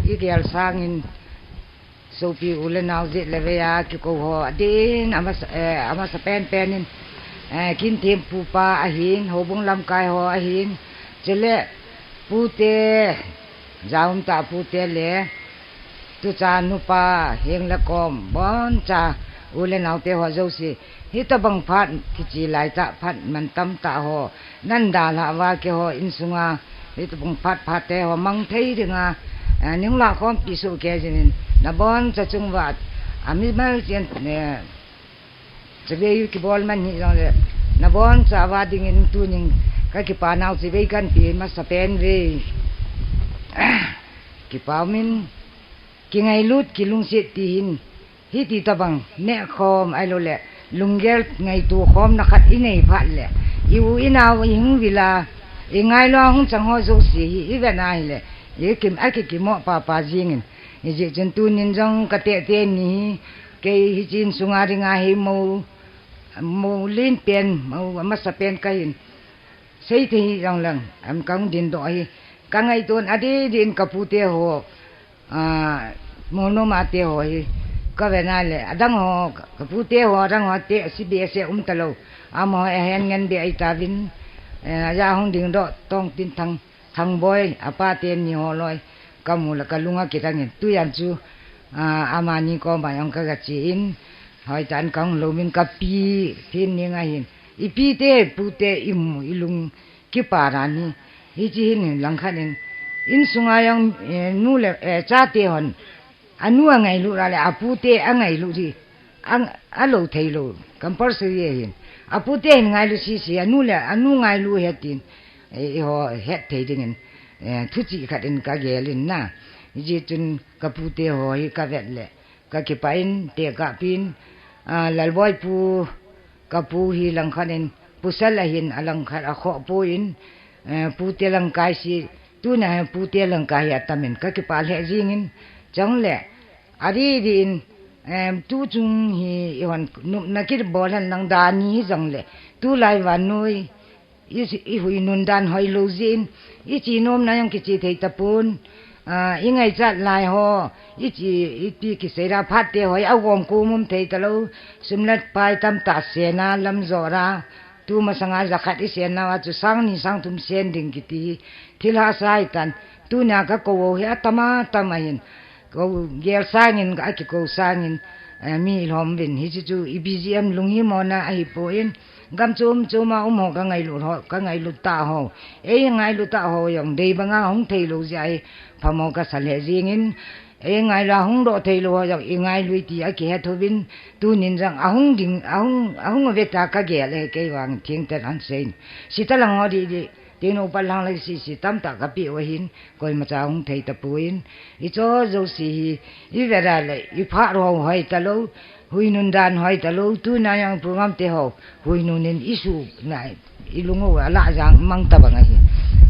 ideal sangin sopi ulenaw zit leveya ki ko ho adin ama sa penin kin tempu pa ahin hobong lam kai ho ahin chele pute jaum ta pute le tu cha nu pa heng la kom bon cha ulenaw te ho zo si hita bang phat ki chi lai ta phat man tam ta ho nan da la wa ke ho in sunga hita bang phat te ho mang thei dinga ning la khom pi su ke jin na bon cha chung wat ami mal chen ne chebe yu ki bol man ni le na bon cha wa ding in tu ning ka ki pa naw chebe kan pi ma sa pen we ki pa min ki ngai lut ki lung se ti hin hi ti ta bang ne khom ai lo le lunggel ngai tu khom na khat i nei phat le yu inaw hing vila i ngai lo hung chang ho zo si hi ve nai le ye kim a ki mo pa jingin je chen tu nin jong ka te ni ke hi chin sunga ringa hi mo lin pen mo ma sa pen kain sei thi jong lang am kang din do hi ka ngai ton adi din ka pu te ho mo no ma te ho hi ka ve na le adang ho ka pu te ho adang ho te si be se talo amo hen ngen be ai ta vin ya hong ding do tong tin thang boy apa ten ni ho loi kamula kalunga kitangin tu yan chu amani ko bayang ka chi in hoi tan kang lomin ka pi thin ni nga hin i pi te pu te im ilung ki parani hi chi hin lang khanin in sunga yang nu le cha te hon anu ngai lu ra le apu te angai lu ri ang alo thei lo compulsory hin apu te ngai lu si anu le anu ngai lu hetin ho het thei dingin thu chi khatin ka gelin na ji chun kapute ho hi ka vet le ka ki pain te ka pin lalboy pu kapu hi lang khanin pusal hin alang khat a kho pu in pu te lang kai si tu na pu te lang kai atamen ka ki pal he jingin chang le ari din tu chung hi hon na ki bolan lang da ni jang le tu lai wan noi i hui nun dan hoi lo zin i chi nom na yang ki chi thei tapun i ngai chat lai ho i chi i pi ki sera phat te hoi awom ku mum thei talo sumlat pai tam ta se na lam zora tu ma sanga zakhat i se na wa chu sang ni sang tum sen ding ki ti thila sai tan tu na ka ko he atama tamahin ko gel sangin ka ki ko sangin mi lom bin hi chu i bgm lunghi mona ai po in gam chuma ho ka ngai lu ta ho ngai lu ta ho yong dei banga hong thei lu jai phamo ka sale jingin ngai la hong do thei lu yong ngai lu ti a ke thobin tu nin jang ahung ding ahung ve ta ka ge le ke wang thing ta an sein sitalang odi tino palang le si tam ta ka pi o hin koi ma cha hong thei ta puin i cho zo si i vera le i pha ro hoi ta lo hui nun dan hoi ta lo tu na yang program te ho hui nun in isu na ilungo ala jang mang ta bang hi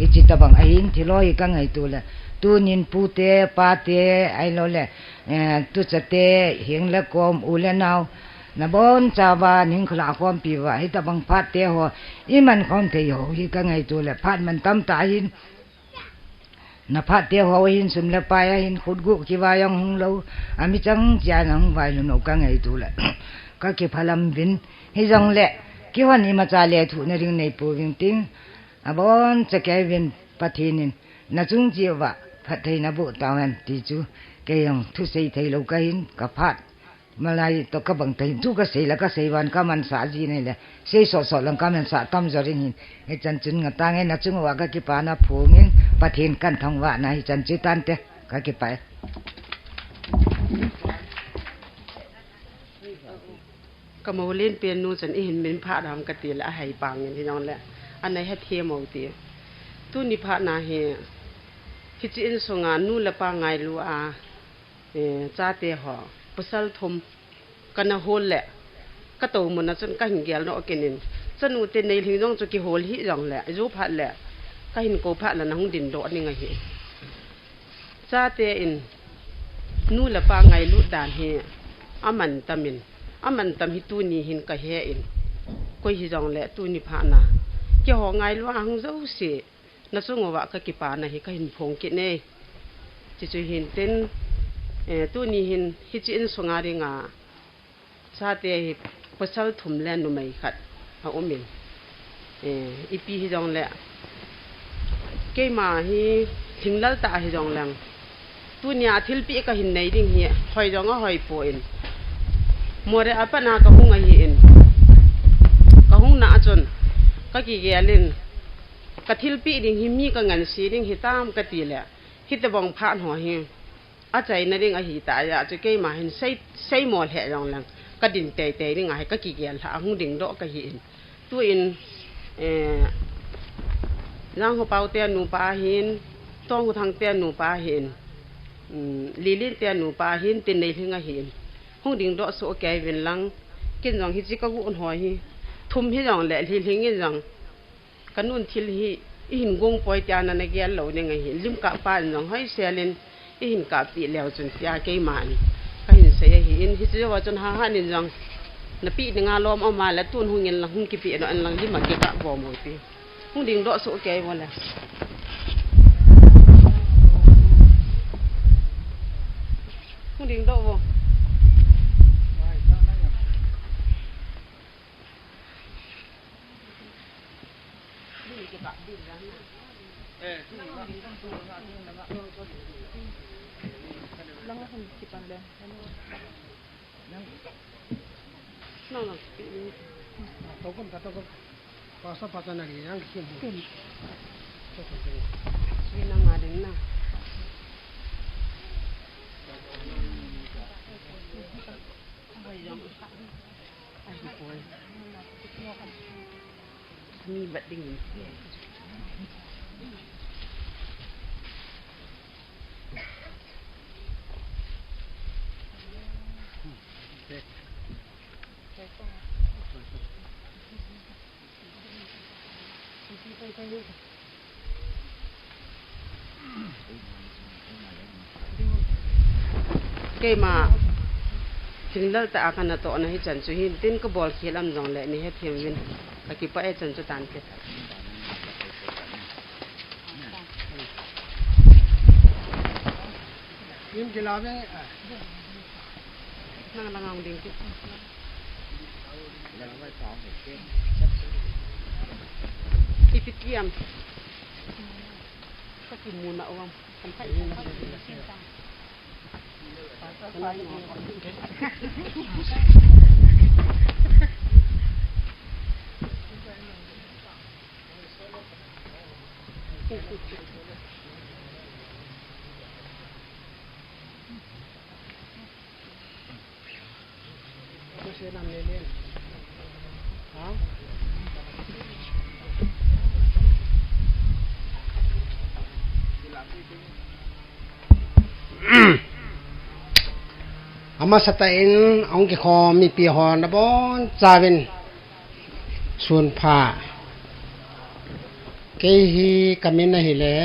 i chi ta bang ahin thi loi ka ngai tu la tu nin pu te pa te ai lo le tu cha te hing la kom u le naw na bon cha ba ning khla khom pi wa hi ta bang phat te ho i man khom te ho hi ka ngai tu le phat man tam ta hin na phat te ho hin sum le pa hin khut gu ki wa yang hung lo ami chang cha nang vai lu no ka ngai tu le ka ki phalam bin hi jong le ki hon ni ma cha le thu na ring nei pu wing ting abon cha ke win pathinin na chung ji wa พัทยนบุตาวันติจูเกยงทุsei thei lo ka hin ka phat malai to ka bang thei tu ka sei la ka sei wan ka man sa ji nei le sei so so lang ka man sa tam zorin hin he chan chun nga ta nge na chung wa ka ki pa na phu ngin pathin kan thong wa na hi chan chi tan te ka ki paก็มาเล่นเปียโนจนเห็นเป็นพระดำกติละให้ปังอย่างที่น้องแหละอันไหนให้เทียมเอาตีตู้นิพานาเฮคิดจินสงานนู่นละปางไงรู้จ้าเตหอปุสัลทมกันนะโหลแหละก็โตมันนะจนก็หินเกลเนาะกินนินจนอุติในหินต้องจะกี่โหลหิจังแหละรูปพัดแหละก็หินโกพัดแล้วนะหุ่นดินโดดนี่ไงเฮจ้าเตอินนู่นละปางไงรู้ด่านเฮอามันตามินอามันตำหิตูนี่หินกะเฮอินก็หิจังแหละตูนี่พานาเกี่ยวไงลวงเจ้าสินะซุงว่าก็กิปานะหิก็หินพงกิเนจิหินเต้นตูนี่หินหิจินสงาริงาชาเตหิปสัลถุมแลนุไม่ขัดเอาอมินอีปีหิจังแหละเกมาหิถิงลัลตาหิจังแลงตูนี่อาทิลปีก็หินในดิ่งเฮียหอยจังก็หอยโปอินมัวได้apa na ka hung ahin ka hung na achon ka ki gelin ka thilpi ding himi ka ngan si ding hitam ka ti le hitbong phan ho hi a chai na ding a hi ta ya chu ke ma hin sei mol he rong lang ka din te te ding a ka ki gel ha hung ding do ka hi in tu in lang ho pau te nu pa hin tong hu thang te nu pa hin li li te nu pa hin tin nei hinga hin hung ding do so ke wen lang kin jong hi chi ka gu on hoi hi thum hi jong le hi hing hi jong kanun thil hi hin gong poi tia na na gel lo ne ngai hi lim ka pa jong hoi selin hin ka pi lew chun tia ke man ka hin se hi in hi chi wa chun ha ha nin jong na pi nga lom au ma la tun hung in lang hung ki pi no an lang lim ma ke ka bo mo pi hung ding do so ke wa la hung ding do wo Pasa patana ni yang kimbu. Sina ngadeng na. Ai boy. Ni bat ding. Kay ma sinlal ta akan na to na hi chan chu hin tin ko bol khilam jong le ni he them win aki pa e chan chu tan ke yin gilabe nang nang ding ki Ipitiam. Kasi muna uwang. Kampay. Kasi namin ha? Ama satain ang ki kho mi pi ho na bon chawin sun pha ke hi kamin na hi le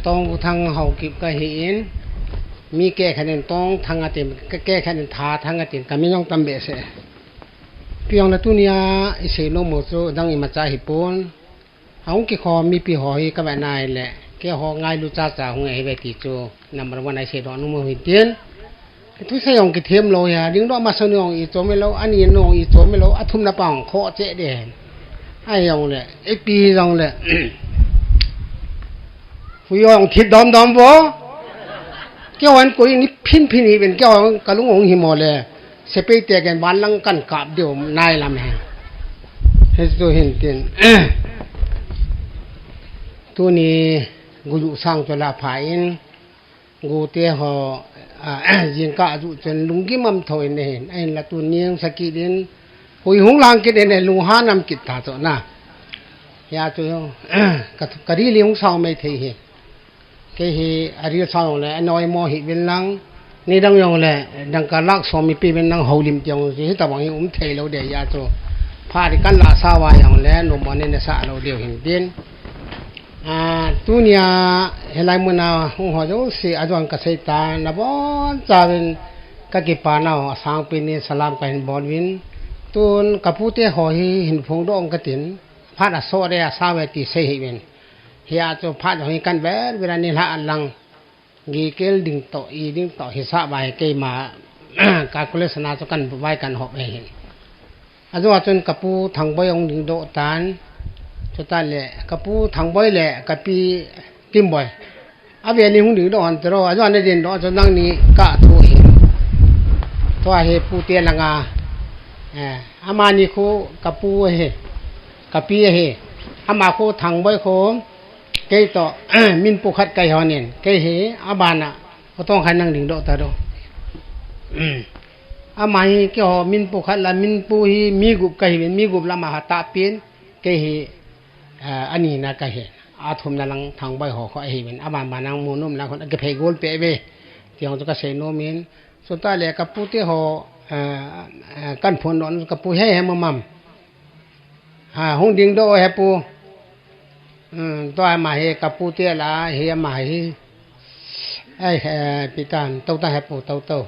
tong thang hau kip ka hi in mi ke khanen tong thang atim ke ke khanen tha thang atim kamin yong tambe se piong na tunia ise no mo so dang i ma cha hi pon ang ki kho mi pi ho hi ka ba nai le ke ho ngai lu cha cha hu ngai be ti chu number 1 ai se do nu mo hi tien tu sai ong ki them lo ya ding do ma so nong i cho me lo an yin nong i cho me lo athum na pang kho che de ai yong le ai pi yong le ผู้ยองทิดดอมบ่เกี่ยวอันกุยนี่พินนี่เป็นเกี่ยวกะลุงองหิมอเลยเสไปเตกันบ้านลังกันกาบเดียวนายลำแหงเฮ็ดตัวเห็นเตียนตัวนี้กูอยู่สร้างตัวละภายนกูเตหอยิงกะจุจนลุงกิมัมถอยเนี่ยไอ้ละตัวนี้สกิดินหุยหงลางกิดเนี่ยลุงหานำกิดตาตัวน่ะยาตักะดีเลี้ยงสาวไม่เทเหke hi ari saung le anoi mo hi bin lang ni dang yong le dang ka lak so mi pi bin lang holim tiang ji ta bang hi thei lo de ya cho pha ri kan la sa wa yang le no mo ne ne sa lo de hin tin tu nia helai mu na hong ho jo si a jong ka sei ta na bon cha bin ka ki pa na sang pi ni salam ka hin bon win tun ka pu te ho hi hin phong dong ka tin pha da so de sa we ti sei hi binเฮียจะพาดให้กันแบดเวลานี้ละอันลังกีเกลดิ่งต่ออีดิ่งต่อหิสะใบเกยมาการกุเลสนาจะกันไว้กันหอบเห็นอาจว่าจนกระปูทางใบองดิ่งโดตานจะตานแหละกระปูทางใบแหละกระปีติมบ่อยอาเวนี่หุ่นดิ่งโดอันตรออาจว่าในเด่นโดจนนั่งนี้กะทัวเห็นทัวเฮปูเตียนละงาอามานี่คูกระปูเฮกระปีเฮอามาคูทางใบโคเกยต่อมินปุขัดไก่หอเนี่ยเกยเหอาบานะก็ต้องขันนั่งดิ่งโดตาโดอามาฮีเกยหอมินปุขัดละมินปูฮีมีกุบไก่เป็นมีกุบละมาหาตาเปียนเกยเหอันนี้นะไก่เหอาทุมนั่งทางใบหอเขาไอเป็นอาบานบานังมูนุ่มนะคนก็เพโกลเปเบที่เขาจะกระเซโนมินสุดท้ายเลยกับปูที่หอกันผลนอนกับปูให้แฮมมัมห้องดิ่งโดแฮปูตัวมาเฮกับปูเตียละเฮียมาเฮไอ้ปีการเต้าตาให้ปูเต้า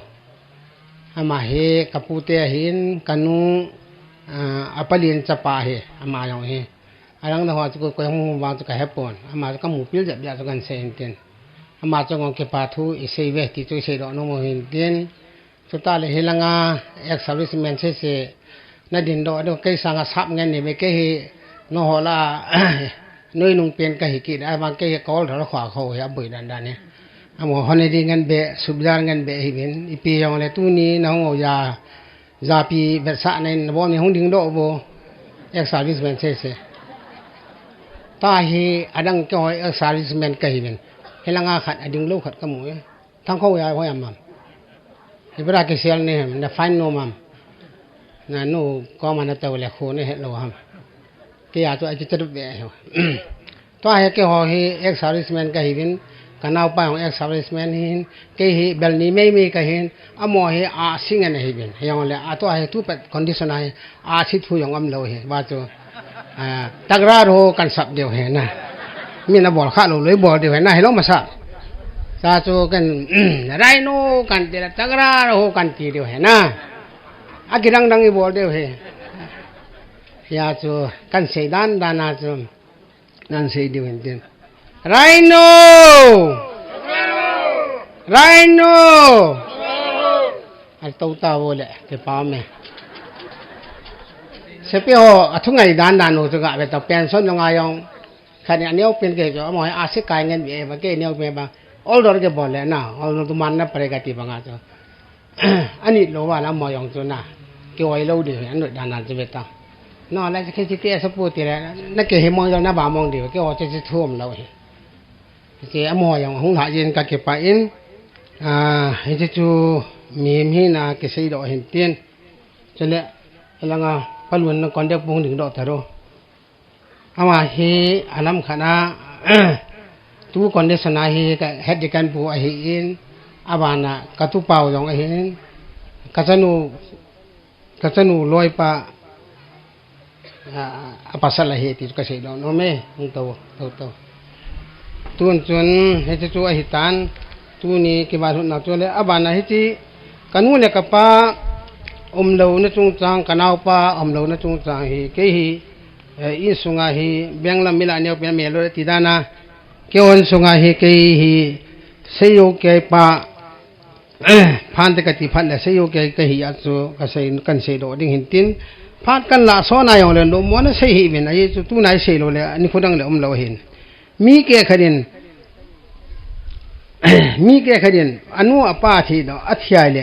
มาเฮกับปูเตียหินกันูอปเลียนจะปาเฮมาอย่างเฮอันนั้นหัวจะก็ยังวางจะให้ปนมาจะก็หมู่ปิ้ลจะจะกันเซนเตียนมาจะงงเก็บปาทูอิเซเวติจุเซดอนโมหินเตียนสุดท้ายเลยเฮลังอาเอ็กซ์ซาริสเมนเซเซนั่นดินโดเดี๋ยวใครสั่งซับเงินนี่ไม่ใช่โนฮอลาน้อยนุ่งเปลี่ยนกะหิกิดบางแกกอลถอขวาเขาเฮียบ่อยดันๆเนี่ยหมอฮันดีเงินเบะสุบดานเงินเบะหิบินอีปียองเลยตู้นี้น้องเอายาปีเบสะในบ่มีห้องดิ่งโดบ่เอ็กซ์ซาร์วิสแมนเซ่ตาฮีอดังก็เอ็กซ์ซาร์วิสแมนกะหิบินเฮลังอาขัดอดิ่งโลขัดกะหมูทั้งเขายาพ่อยามฮิบราเกเซลเนี่ยนะไฟโนมัมนะโนก็มันตะวะเลโคเนี่ยเฮโลฮัมเกี่ยตัวไอ้จุดเบะตัวเฮก็เฮเอ็กซ์ซาร์วิสแมนกะหิบินกันเอาไปของเอ็กซ์ซาร์วิสแมนหินเกหิเบลนี่ไม่มีกะหินอโมเฮอาซิงอันหิบินยังเลยตัวเฮทุกคอนดิชันให้อาสิทุยองอำโลเฮว่าตัวตักราโรกันสับเดียวเฮนะมีน่ะบ่ข้าโลเลยบ่เดียวเฮนะให้ลองมาซะซาตัวกันไรโนกันติละตักราโรกันติเดียวเฮนะอากิดังอีบ่เดียวเฮยาจูกันเสดานดานาจูนั่นเสดีวันเดียนไรโนอันตัวตาโวเลยเก็บป้าแม่เสพีโอทุกไงดานโนจุกะเวทเป็นส่วนยังไงยองขันอันนี้เป็นเกี่ยวกับมวยอาศัยการเงินเบี้ยบางเกี่ยนี้เป็นบางออลดอร์เก็บบอลเลยนะออลดอร์ตุมันน่ะประกาศที่บางอาจูอันนี้โลว่าแล้วมวยองจูน่ะเกี่ยวไอ้โลดีอันนู้นดานาจะเวต้านอแล้วจะคิดที่สปูติแล้วนักเกี่ยวมองเราหน้าบ่ามองเดียวเกี่ยวจะท่วมเราเกี่ยวมองอย่างหงหาเย็นกับเก็บไปอินเห็นจูมีนาเกษตรดอกเห็นเตียนจะเละลังพลุนก่อนเด็กปุ่งถึงดอกแต่โรอามาเฮอาลัมขณะตู้ก่อนเดสนาเฮกับเฮ็ดกันปูเห็นอาบานะกระตุเป่าอย่างเห็นกระสนูลอยปะapa salah hati tu kasih dong, no me, tahu. Tuan hati tu ahitan, tu ni kebaru nak tu le, abana hati, kanu le kapa, lau na cungcang, kanau pa, lau na cungcang hi, kehi, in sungai hi, biang lam mila ni opian melo tidana, keon sungai hi kehi, seyo ke pa, pan dekati pan le seyo ke kehi atu kasih kan sedo ding hintin. พาดกันละซ้อนายองเลยโดมวนเสียหิบินไอ้ตู้นายเสียโลเลยนี่คนดังเลยเราเห็นมีแก่ขดิน มีแก่ขดินอนุอปาทีดออัธยายแล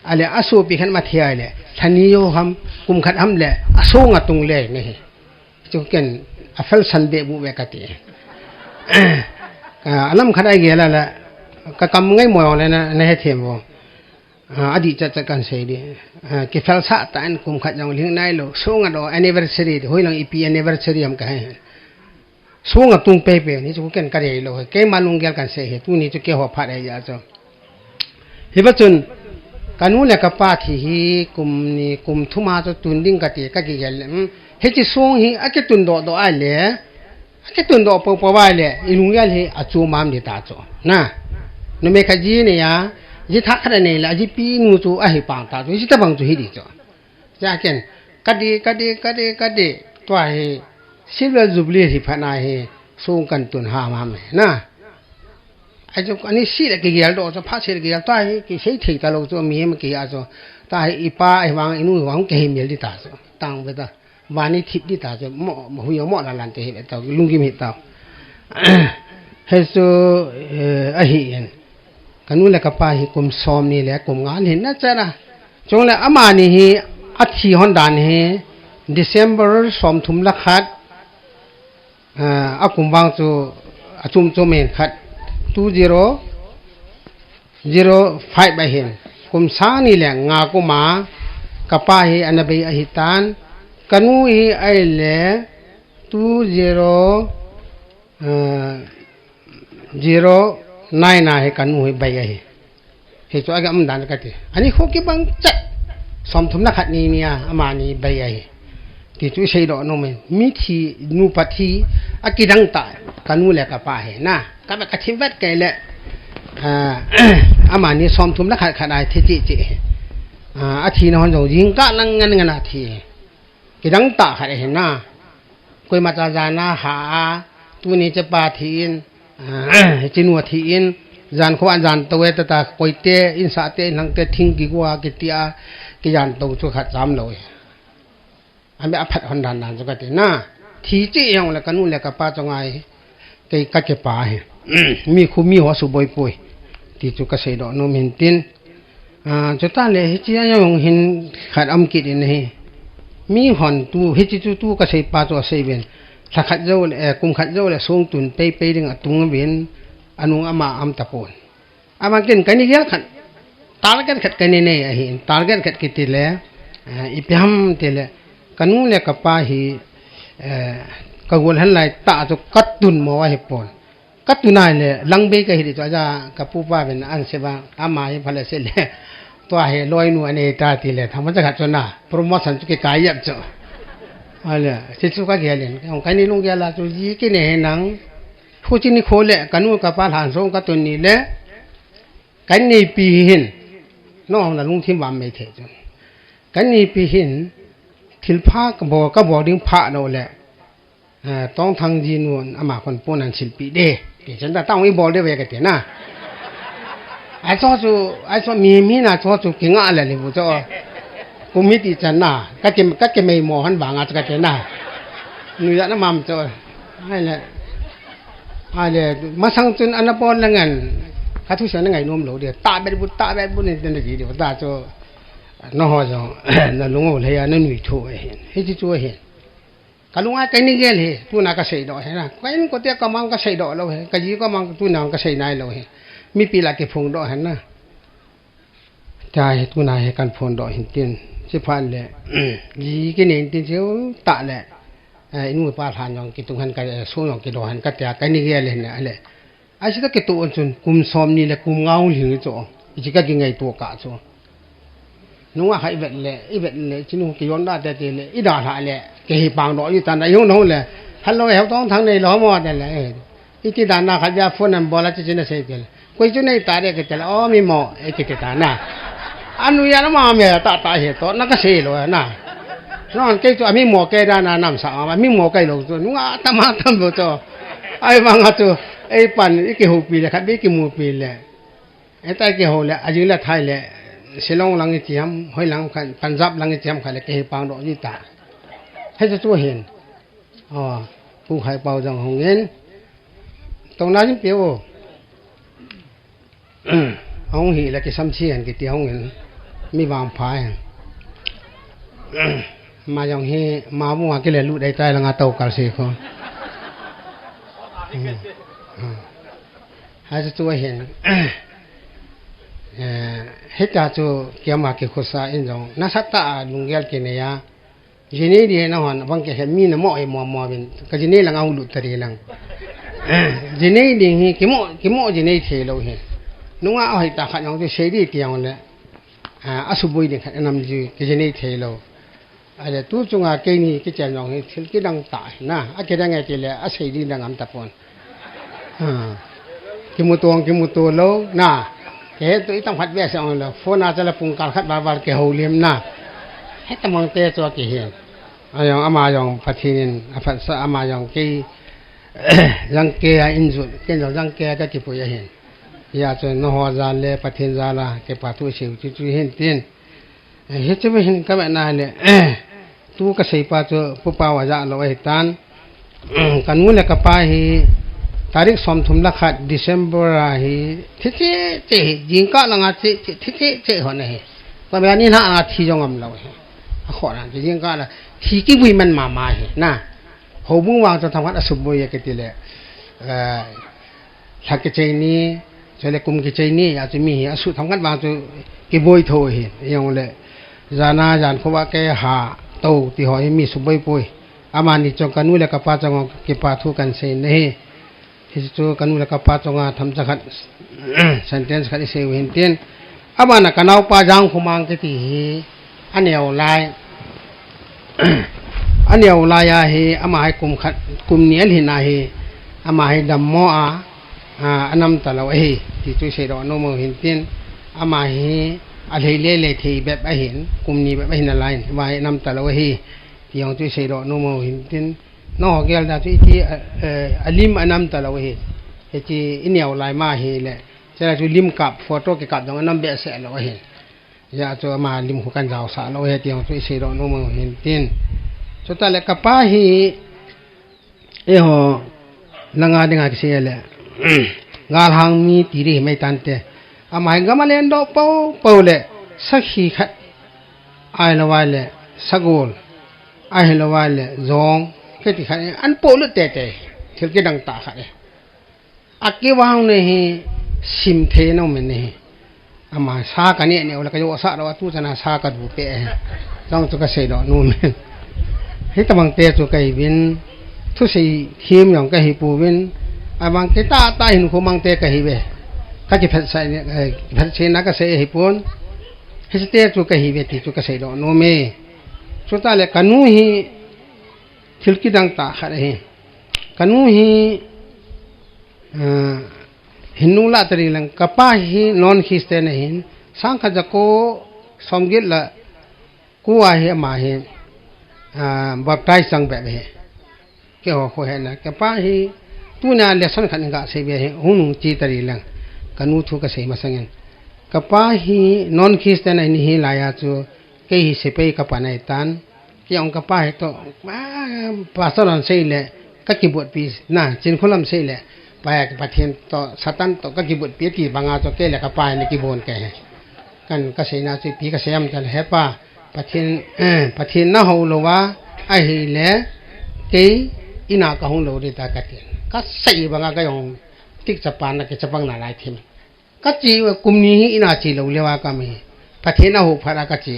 อะไรอสูปิขันมาเทียแลทันิโยหำกุมขัดหำแลอสูงตุงแลนี่จุกันอฟัลสันเดบุเวกติอัลลัมขัดไอเกลละกะกำไงมวยเลยนะในเทียมบ่อดีตจะกันเสียดีกิฟัลสะตานกุมขัดยังเลี้ยงนายโลสูงดอ anniversary ห้อยลัง EP anniversary หำกันสูงตุงเปเปนี่จุกันกะเรโลเกมาลุงเกลกันเสียตุนี่จุเกหัวพัดไอ้ยาจ้ะฮิบะจุนkanu le ka pa thi hi kum thuma to tun ding ka te ka gi gel he chi song hi ake tun do a le ake tun do po wa le ilung ya le a chu mam ni ta cho na no me kha ji ne ya ji tha kha ne la ji pi nu chu a hi pa ta chu ji ta bang chu hi di cho ja ken ka de twa hi silver jubilee hi pha na hi song kan tun ha ma me naไอ้จอันนี้สิละกี่ยาดอจะพาเสกี่ยาตายกี่ใช้ถีตะโลจะมีมกี่ยาจะตายอีป้าไอ้วางอินูวางเกหิเมลดิตาจะตังเวตาวานิทิดิตาจะหมอหุยหมอละลันเตหิตาลุงกิมิตาเฮซูอะหิเอนกะนูละกะปาหิกุมซอมนี่แหละกุมงานเห็นนะจ๊ะนะจงละอามานี่หิอัฐิฮอนดานหิ December สอมทุมละคัดอะกุมวางจูอะจุมโจเมนคัด2005 by him kum sani le nga ko ma kapa hi anabai ahitan kanu hi ai le 2009 na he kanu hi bai hi he cho aga am dan ka ti ani kho ki bang chat som thum na khat ni nia amani bai hi ti chu sei do no me mi thi nu pathi akidang ta kanu le kapa he na ka ba ka thim vat ke leอามานี่ซ้อมทุมนักขัดได้ที่จีอาทีนอนอยู่ยิงกะนั่งงันอาทีกิดังตาขัดเห็นหน้าคุยมาจาจานาหาตัวนี้จะปาทีนจินวัวทีนจานขวานจานตัวเอตตาคุยเตอินสาเตนังเตทิ้งกิกว่ากิเตียกิจานตัวจุขัดซ้ำเลยอันนี้อภัยหันดานจุกัดหน้าทีจีอย่างละกันนู่นละกับป้าจงไงกิกัดเก็บป่ามีคุมีหัวสุบอยป่วยที่จุกเกษตรโนมินตินจุดตาเลยที่ยังเห็นขัดอัมกิดนี่มีหอนตูเฮจิตูเกษตรป่าตัวเซเวนถ้าขัดเจ้ากุมขัดเจ้าเลยส่งตุนไปดึงตุงเวนอนุอามาอัมตะโพนอามากินกันนี่เยอะขัดตาลกันขัดกันนี่เนี่ยเห็นตาลกันขัดกิติเลยอีพิฮัมติเลยกันนู้นเลยกับป้าฮีกังวลหันไหลตาจุกัดตุนมัวให้ปนกัดตุนายเลยลังเบกให้ดิตัวจ้ากับผู้ป้าเป็นอันเสบางอามาให้พลเสร็จเลยตัวให้ลอยนัวเนี่ยตาตีเลยทำมันจะขัดจนน่ะโปรโมชั่นจุกกายยับจ้ะอะไรที่จุกกายเลยของใครนี่ลุงแกละจุจีกินเนี่ยนังผู้ที่นี่โคเลยกันนู้นกับป้าหานส่งกัดตุนนี่เลยกันนี่ปีหินน้องละลุงที่บ้านไม่เท่จนกันนี่ปีหินทิลผ้ากับบ่ดิ้งผ้าเราแหละต้องทางจีนวนอามาคนปนันศิลปิเด้ที่ฉันจะต้องอีบอลได้เวกันเถอะนะไอ้ชอบมีนะชอบเก่งอะไรเลยบุตรกูมิติฉันนะก็จะไม่มอหันบางอาจจะกันเถอะนะนี่ยะน้ำมันจ้ะอะไรมาสั่งจนอันนั้นบอลละงั้นข้าทุกสิ่งนั่งไงนุ่มหลูเดียวตาแบบบุญนี่นั่นดีเดียวตาจ้ะน้องจ้ะนั่นลุงเอาเลยนั่นหนุ่ยช่วยเห็นให้ช่วยเห็นกะลุงไอ้นี่เกลเฮตุนาก็ใส่ดอกเห็นนะก็อินก็เตะก็มังก็ใส่ดอกแล้วเฮกะจีก็มังตุนาก็ใส่นายแล้วเฮมีปีละเก็บพงดอกเห็นนะจ่ายตุนาให้กันพงดอกเห็นตินสิพันแหละจีกินเองตินเสียวตะแหละอินูป้าทานยองกิตุงหันก็สู้ยองกิดอกหันก็เตะก็นี่เกลเห็นนะแหละไอ้สิตะเกตุอันซุนกุมซอมนี่แหละกุมเงาหลิวจ้ะจิกะกินไงตัวกะจ้ะนุ่งอ่ะอีเวทเลยจินุ่งกิยอนได้แต่เลยอีดาหาเลยเกี่ยปังดอกอยู่ตอนไหนยงน้องเลยฮัลโหลเฮาต้องทางในล้อมอดเลยอีที่ด้านหน้าขัดยาฝนนั่นบอลจะเสียเกลคุยจุในตาเด็กเกลอ๋อมีหมอไอ้ที่ตาหน้าอนุญาตมาเมียตาเหตุนั่นก็เสียเลยนะน้องเกี่ยตัวมีหมอแก่ด้านหน้าน้ำสาวมีหมอแก่ลงตัวนุ่งอ่ะตามาทำตัวจ้ะไอ้บางอ่ะตัวไอ้ปันไอ้เกี่ยวปีเลยขัดไอ้เกี่ยวมือปีเลยไอ้ตาเกี่ยวเลยอายุละไทยเลยสิลองลังเจียมห้อยลังกันปัญจับลังเจียมขัดเลยเกี่ยปังดอกยี่ตาให้จะช่วยเห็นผู้ใครเป่าจังหงเงินตรงนั้นเปียว ห้องหีแล้วก็ซ้ำเชียนก็ที่ห้องเห็นมีวางพายมาอย่างเฮมาบัวก็เลยรู้ได้ใจละงาเตากัลเซคให้จะตัวเห็นเฮตาจูเกี่ยมาเกี่ยวกับสายอินจงนักสัตตาลุงเกลกินเนี่ยจีนี่ดีนะฮะบางแกเห็นมีน้ำมอไอมัวเป็นก็จีนี่ละงเอาหลุดตรีลังจีนี่ดีเฮกิโมจีนี่เทโลเฮนุ่งเอาให้ตาขัดยังจะเสียดีเตียงเลยอาสุบุยดีขัดนำจีจีนี่เทโลอะไรตู้จงอาเกนี่กิจยังเฮทิลกิดังตายนะอาเกดังไงเจเลยอาเสียดีดังอันตะปนกิมุตัวโลนะเฮ้ตัวต้องขัดแวะเสียงเลยโฟนาจะละปุ่งการขัดบาร์เกฮอลเลียมนะให้ตะมองเตะตัวกี่เห็นอย่างอามาอย่างพัฒนินพัฒอามาอย่างกี่ยังเกียอินสุดเกี่ยยังเกียก็ที่พูดเห็นยาจนนหัวจานเลยพัฒนินจาละเก็บปัตตุชิวที่เห็นตีนเฮ้จะไม่เห็นก็แบบนั้นเลยตัวก็ใส่ปัตตุผู้ป่าวจะเราไอ้ตันกันงูเล็กกับป้าฮีตาริกสมทุมลักขัดเดือนตุลาฮีที่จิงก้าลังอาที่หัวนี่ก็แบบนี้นะอาที่จงอมเราขอนะจิงก้าละที่กี่วิมันมาเห็นนะหัวบุ้งวางจะทำวัดอสุบุยกันทีเลยหักกิจนี้จะเรียกกลุ่มกิจนี้อาจจะมีอสุทำวัดวางจะกี่บุยโถเห็นอย่างเลยจานาจานเขาว่าแกหาโตที่หอยมีสุบุยปุยอามานิจงกันนู่นเลยกับป้าจงเก็บปาทุกันเซนนี่ที่จู่กันนู่นเลยกับป้าจงทำจักรเซนเทนส์ขัดเซวินเตียนอามานะกันเอาป้าจังขมังกิติอันเดียวลายเฮอามาให้กลุ่มเนียนหินาเฮอามาให้ดัมโมอันนั้นตลอดเฮที่จู่เสดอนโมหินเตียนอามาให้อะไรเล่ที่แบบไอเห็นกลุ่มนี้แบบไอเห็นอะไรว่าให้นำตลอดเฮที่ยังจู่เสดอนโมหินเตียนนอกเกลดาจู่ที่อลิมอันนั้นตลอดเฮที่อินเดียลายมาเฮเลยจะจู่ลิมกับโฟโต้กับตรงนั้นแบบเสร็จแล้วเฮยาจู่มาลิมหุกันเจ้าสาวเฮที่ยังจู่เสดอนโมหินเตียนสุดท้ายกับป้าฮีหอลังอาดิงาคิเซลงาลหังมีตีรีไม่ตันเตอามาให้กำมาเล่นดอกเป่าเลยสักขีขัดไอละวายเลยสักโกลไอละวายเลยจงแค่ที่ขัดอันโปลุเตะถึงจะดังตาขัดอักเกวางเนี่ยซิมเทนเอามันเนี่ยอามาซากันเนี่ยแล้วก็โยสะเราตู้จะน่าซากันบุเป้ต้องตุกเสดนู่นให้ตะบังเตะตัวไก่วินทุกสิ่งทีมอย่างไก่ปูวินอาบังเตตาหินขมังเตะไก่เบ้ก็จะพัดใส่พัดเชนักก็เสียหิปุนให้เตะตัวไก่เบ้ที่ตัวก็เสียดอกโนเมสุดท้ายเลยกันนู้ฮีทิลกิดังตาขัดเฮกันนู้ฮีหินนูลาตรีลังกับป้าฮีนอนคิสเตนหินสังขจโกสมกิจละกูอาเฮมาเฮบับไตสังแบบเฮเกี่ยวกับคนนั้นกับป้าฮีตัวนั้นเลสันขันกะเสียเบเฮหุ่นจีตรีลังกันนู้ทุกเสียมาสังเงินกับป้าฮีนอนคิสเตนหินฮีลายาจูเกี่ยเสพกับปานายตันเกี่ยวกับป้าฮีโตภาษาอันเสียเลยก็กิบวดปีน่ะจินคุลัมเสียเลยไปกับประเทศโตสัตันโตก็กิบวดปีที่บางอาโตเกี่ยวกับป้าในกิบวนแกกันก็เสียนาจีปีก็เสียมจะเห็บป้าประเทศน่าหูโลวะไอ้เหี้ยเกี่ยอินาก็หูโลดีตากันก็ใส่บางอาก็ยองติดจับปานนักจับปังนาลายทีมก็จีว่ากลุ่มนี้อินาจีโลเลวะก็มีประเทศน่าหูพาราก็จี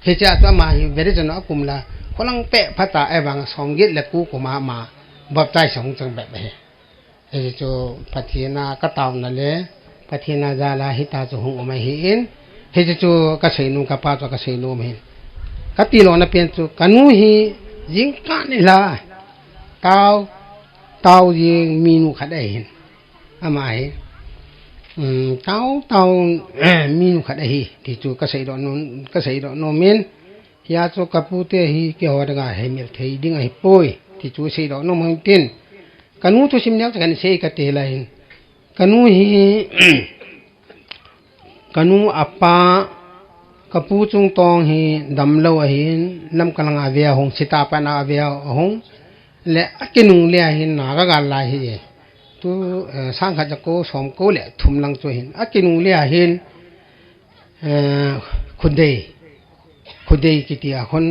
เฮจ้าตัวมาอยู่เวรจนะกลุ่มละคนลังเปะพัตตาไอ้บางสองยึดและกูก็มาบับใจสองจังแบบนี้เฮจูประเทศน่าก็ตามนั่นเลยประเทศน่าจะลาหิตาจะหงอไม่เห็นเฮจูก็เสียนุ่งกับป้าจะก็เสียนุ่มเห็นก็ตีโลนับเป็นจูกันนู้ฮียิงกันนี่ละเตายิงมีนุขัดได้เห็นอามาเห็นเตามีนุขัดได้เห็นที่จูก็เสียดอกนมินยาจูกับพูดเตะฮีเกี่ยวกับเฮมิลเทดิ้งไอ้ป่วยที่จูเสียดอกนมินตินกันนู้ทุกสิ่งเดียวจะกันเสียกันเตะเลยกันนู้ฮีกันนู้อัปปะกับผู้จงตองฮีดำเล่าเห็นลำกำลังอาเวียหงสิตาปนาอาเวียหงและกินุงเลียหินหนากะกาลายฮีท tu sang kha ko som ko le thum lang chu hin a kinu le hin khudei kitia khon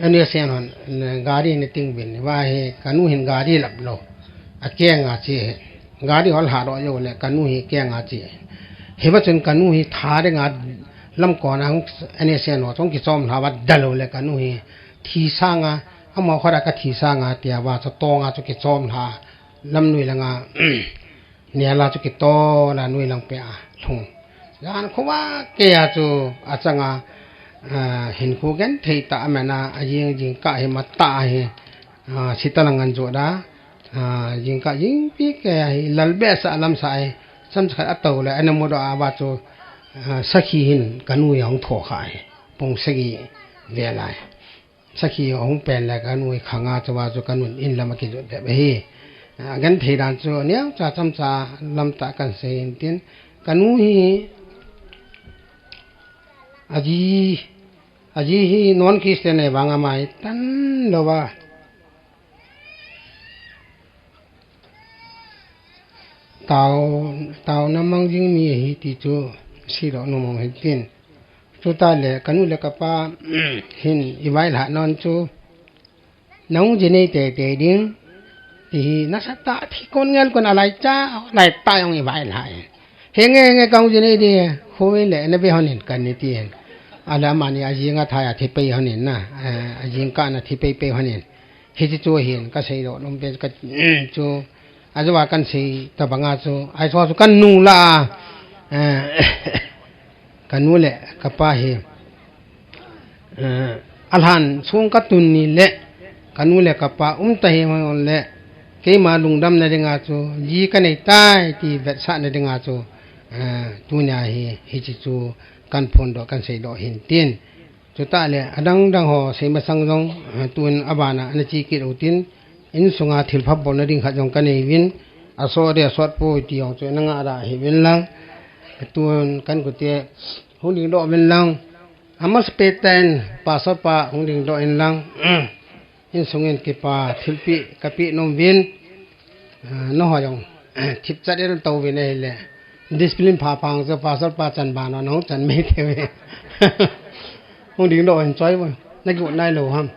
ane sen hon gari ne ting bin wa he kanu hin gari lap lo a ke nga chi gari hol ha ro yo le kanu hi ke nga chi he ba chen kanu hi tha de nga lam ko na ane sen no chong ki som ha ba dalo le kanu hi thi sa nga ama khara ka thi sa nga tia wa cho to nga chu ki som ha lam nui la nga ne la chu ki to la nui lang pe a thung yan khowa ke ya chu a changa hin khu gen thei ta amana ajing jing ka he mata he sitalangan jo da jing ka jing pi ke lal be sa lam sai sam kha ataw la anamo do awa chu sakhi hin kanu yang tho khai pong sagi ve lai sakhi hong pen la kanu khanga chawa chu kanu in lam ki jo be he gan thei dan chu ne cha cham cha lam ta kan sein tin kanu hi aji hi non Christian ne banga mai tan lowa tao namang jing mi hi ti chu si ro no mong hin tin chu ta le kanu le ka pa hin i vai la non chu nong je nei te ding ti na sa ta thi kon ngel kon alai cha lai ta yong i vai la he nge kaung je nei de ho we le ne be honin kan ni ti ala mani ajinga thaya thi pe honin na ajing ka na thi pe honin he ji chu hin ka sei ro nom be ka chu ajawa kan sei ta banga chu ai so chu kan nu la kanu le ka pa he alhan sung ka tun ni le kanu le ka pa ta he mon le ke ma lung dam na dinga chu ji ka nei tai ti vet sa na dinga chu tu nya he ji chu kan phon do kan sei do hin tin chu ta le adang dang ho sei ma sang jong tun abana na chi ki ro tin in sunga thil phap bon na ding kha jong kan nei win aso de sot po ti ong chu na nga ra hi win lang tun kan ku te hung ding do win lang amas peten pa so pa hung ding do in lang in sungen ki pa thilpi kapi nom win no ho jong thip cha de to win nei le discipline pha phang so pa so pa chan ba no nong chan me the we hung ding do enjoy bo na ku nai lo ham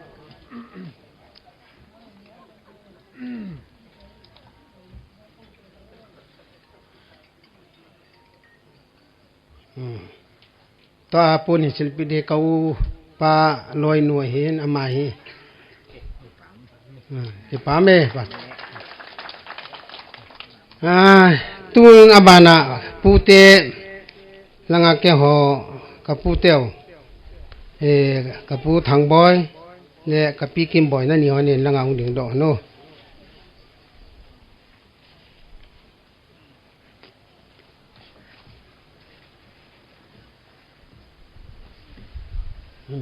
ta puni silpi de kau pa loi nu hin ama hi ti pa me pa tuang abana pute langa ke ho kaputeo kapu thang boy le kapi kim boy na ni ho ni langa ung ding do no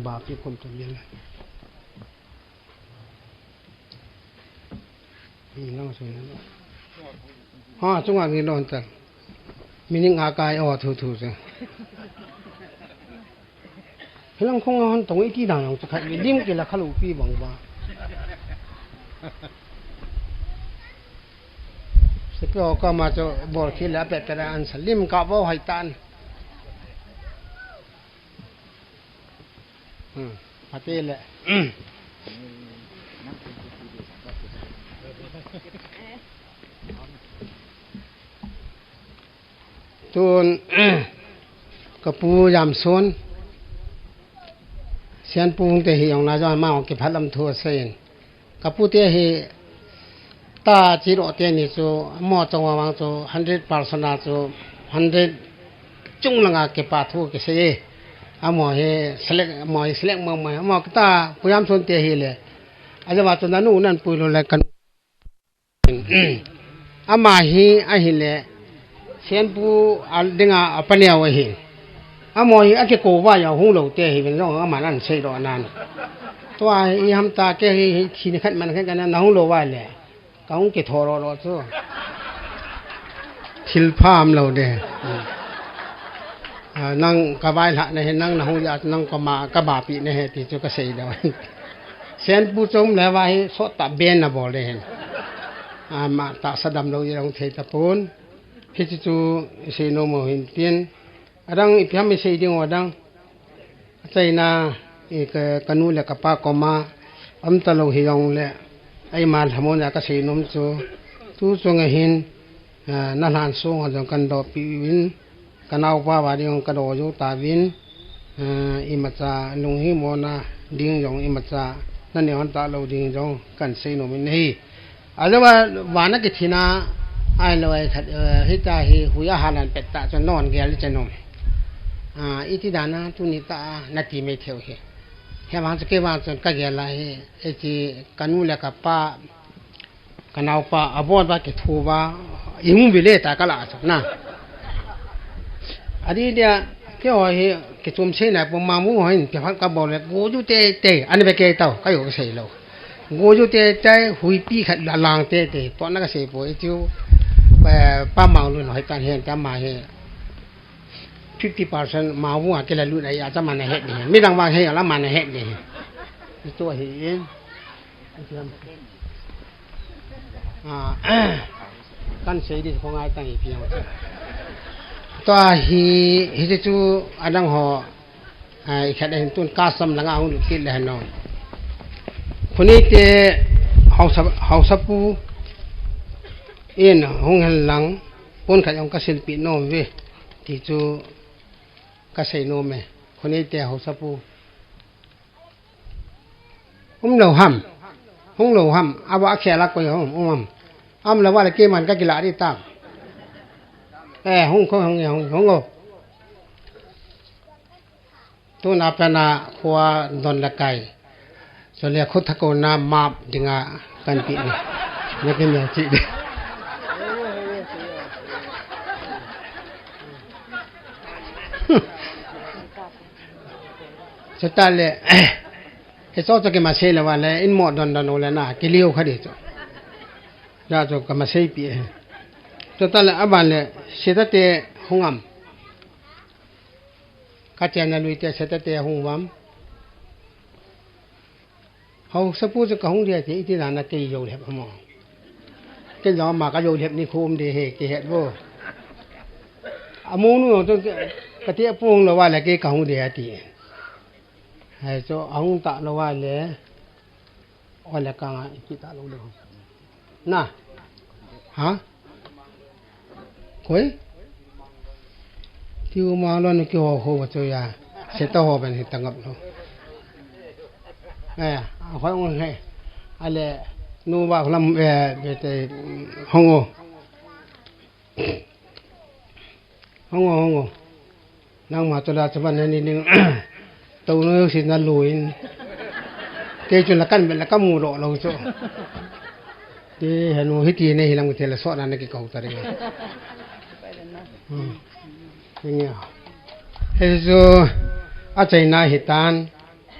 ba pi kom to yela nang so na ha chunga ngi don ta mining a kai o thu thu se hilang khong hon tong i ti dang yong cha lim ke la khalu pi bang ba se pyo ka ma cho bor khi la pe ta an salim ka bo hai tan hati le tun kapu yam son sian pung te hi yong na ja ma ki phalam thu sen kapu te hi ta chi ro te ni chu mo chong wa wang chu 100% na chu 100 chung langa ke pa thu ke se amo he select mo ta puyam son te hi le ajawa chu nanu nan pu lo la kan ama hi a hi le sian pu al dinga apane wa hi amo hi ake ko wa ya hu lo te hi ben lo ama nan sei do nan to ai ham ta ke hi thi ni khat man khan kan na hu lo wa le kaung ke tho ro chu thil pham lo de nang ka bai la ne nang na hu ya nang ka ma ka ba pi ne he ti chu ka sei da sen pu chom le wa hi so ta ben na bo le มาตะสะดำโลยองเทตะปูนฮิจิจูเซโนโมหินเตียนอดังอิพยามเสดิงอดังใจนาเอกกนูเลกะปากอมาอัมตะโลหิยองเลไอมาทมอนกะเซนมจูตูซงหินนาลานซงจงกันดอปีวินกันเอาว่าว่าดิงกันดออยู่ตาวินอิมัจจาลุงหิโมนาดิงยองอิมัจจานั่นเนี่ยอันตะโลดิงยองกันเซโนมินฮีอะไรว่าวานักทินาไอลอยฮิตาฮีหุยาหานันเป็ดตาจนนอนเกลิจนมอิติดานาตุนิตานาทีไม่เที่ยวเฮเฮวันสเกวันจนกะเกลาเฮเอจิกันูเลกะปากันเอาปาอบอนบาเกทูบาอิมุบิเลตากะลาสนะอดีเดียเที่ยวเฮเกจุมเชนะปมามูหอยเปพันกะบอเลโกจุเตเตอันนี้ไปเกตากะอยู่เสยโลโกจุเตใจหุยปีขัดลางเตเตตอนนั้นก็เสยโปอิจูป้ามังลุนหอยกันเฮนจะมาเฮ50% มาวัวque la luna ya ta mana het ni mi dang wa he la mana het ni to he kan sei di khong ai tang pi to hi chu adang ho ai khat den tun ka sam la nga hu ki la no khuni te hausa pu in hong han lang pon kha yong ka sil pi no ve ti chu ka sei no me khoni te hausa pu lo ham hong lo ham awa khe la ko hong am la wa le ke man ka ki la ri ta hong go tu na pa na khwa don la kai so le khut tha ko na ma dinga kan pi ni ne ke me chi deสตาเลเฮซอจะเกมาเซลวาเลอินหมอดอนดอนโอเลนะกิลิโอคดิจยาจกมาเซปีสตาเลอบานเลเสตเตหงอัมกะเจนะลุยเตเสตเตหงวัมเฮาสะปูจะกะหงเดียติอิตินานะเกยโยเลพมอเกยอมากะโยเลนี่คุมเดเฮเกเฮดโบอมูนูตกะเตปุงละวาเลเกกะหงเดียติhai cho ông ta lo wa le ola ka ki ta lo na ha koi tiu ma lo ni ki ho ho cho ya se ta ho ben ta ngap lo hoi on he ale nu wa lam be te hongo nang ma to la chaban ni ni tàu nó xin ra lùi cái chuyện là căn bệnh là các mù độ lâu chỗ cái nó hết tiền này làm cái là sót ra cái cầu ta đây nghe thế rồi ở trên này hiện tan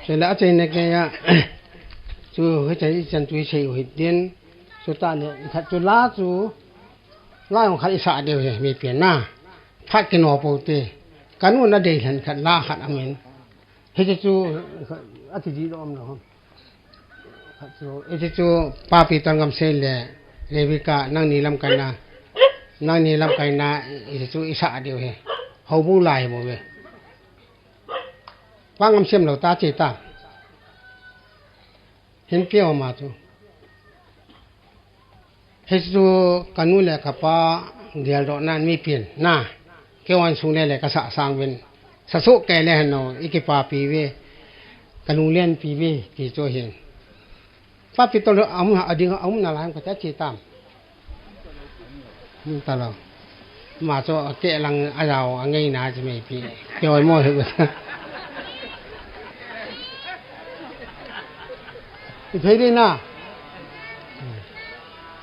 rồi là ở trên này cái chú cái trái chân túi xì của hiện tiền số ta này thật chú lá ông khai xả đều rồiมีเปลี่ยนหน้าพักกินหัวโปเต้กันวันนั้นเดินขัดลาขัดอเมนเฮจิจูอธิจิโลมนะครับเฮจิจูปาปิตังกำเซเลเรวิกานั่งนี่ลำกันนะเฮจิจูอิสาเดียวเฮเฮาบุลายบ่เว้ปังกำเซมเราตาเจตาเห็นเปียวมาจูเฮจิจูกันูเลกะปาเดียลโดนั้นมีเปลี่ยนหน้าเกวันสุงเลกะสะสางเวนสะสุแกเลหนออิกิปาปีเวกะลุงเลียนปีเวที่โจเห็นฟาปิตโลอมอดิงอมนาลามก็จะจิตามตะลอมาโจเกลังอะยาวอะไงนาจะไม่ปีเปียวหม้อเฮบ่อีเพดีนะ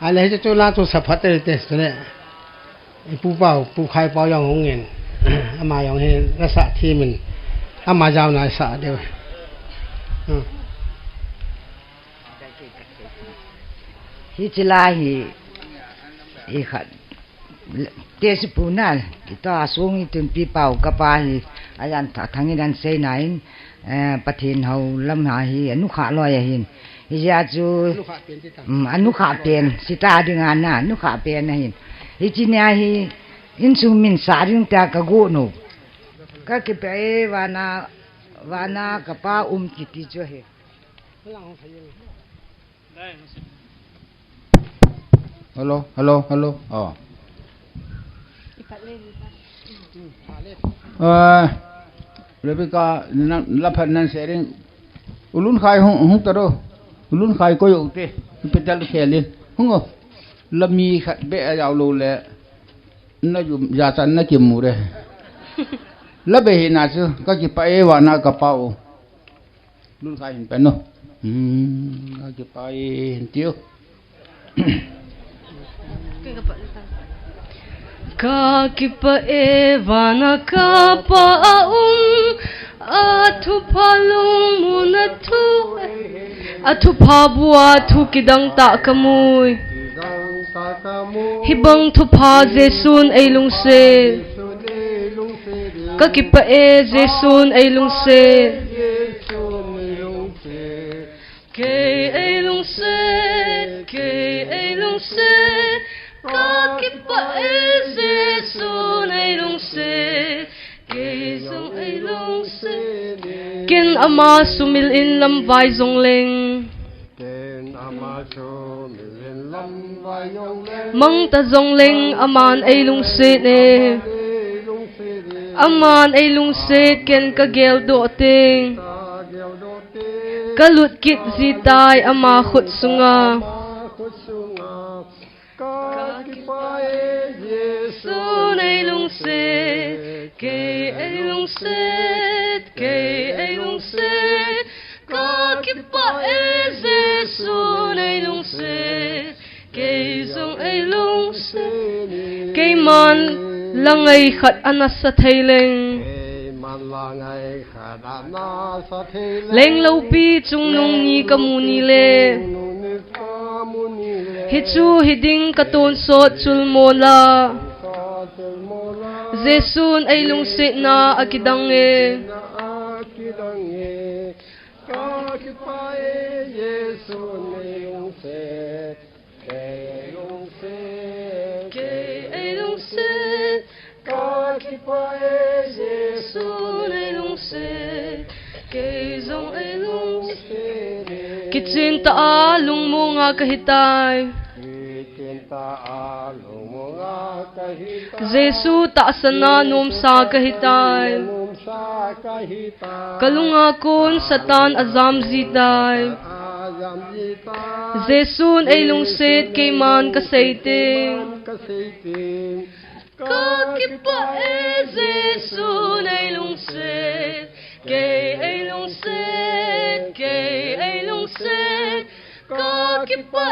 อะไรจะโจลาโจสะพัดเตเตสเลยปูเป่าปูไข่เป่ายองหงเงินอามาอย่างเห็นรักษาที่มันอามายาวนานสะเดียวฮิจิลาฮีอีขัดเตสปูนัลกิตาสูงตึงปีเป่ากะปาฮีอาจารย์ทางนี้ดันเซนัยปะเทนเฮาลำหาฮีอนุขะลอยหิน ยาจูอนุขาเป็นสิตาดึงานน่ะอนุขาเป็นนะหินฮิจิเนียฮิอินซูมินสาริงตากะกูนูก็คิเปวานากะปากิติโจเฮฮัลโหลอ๋อเรเบกาลับพันนันเสริงอุลุนขายหงตะโรอุลุนขายก็อยู่เตไปจัลเคลินหงลมีเบะยาวโลเลนะอยู่ยาสันนะกิมูเรละเบหินาซก็จิไปวานากะเปาลุนขายเห็นไปเนาะก็จิไปเตียวKakipa evana kapa atu palung munatu atu pabua tu kidang ta kamui hibang tu pa Jesun ay lungse kakipa Jesun ay lungse kay ay lungse kakipa Jesun ay lungse Kesong ay lungse Kin ama sumilin lamvay zongling Mang ta zongling aman ay lungse ne Aman ay lungse ken kagel doting Kalut kit zitay ama khut sunga Jesun ay lungse kay ay lungse kakipa Jesun ay lungse kay song ay lungse kay man langay khat anas sa thaileng leng laupi chung nung ni kamuni le Hichu hiding katon sot sulmola Jesun ay lungsit na akidange kakipae Jesun ay lungsit kay ay lungsit kakipae Jesun ay lungsit kay zong ay lungsit Kitsin taalong mo nga kahitay Jesu taasana num sa kahitay Kalungakon satan azam zitay Jesun ay lungsit kay man kasayting Kakipa Jesun ay lungsit kay ay lungsit kakipa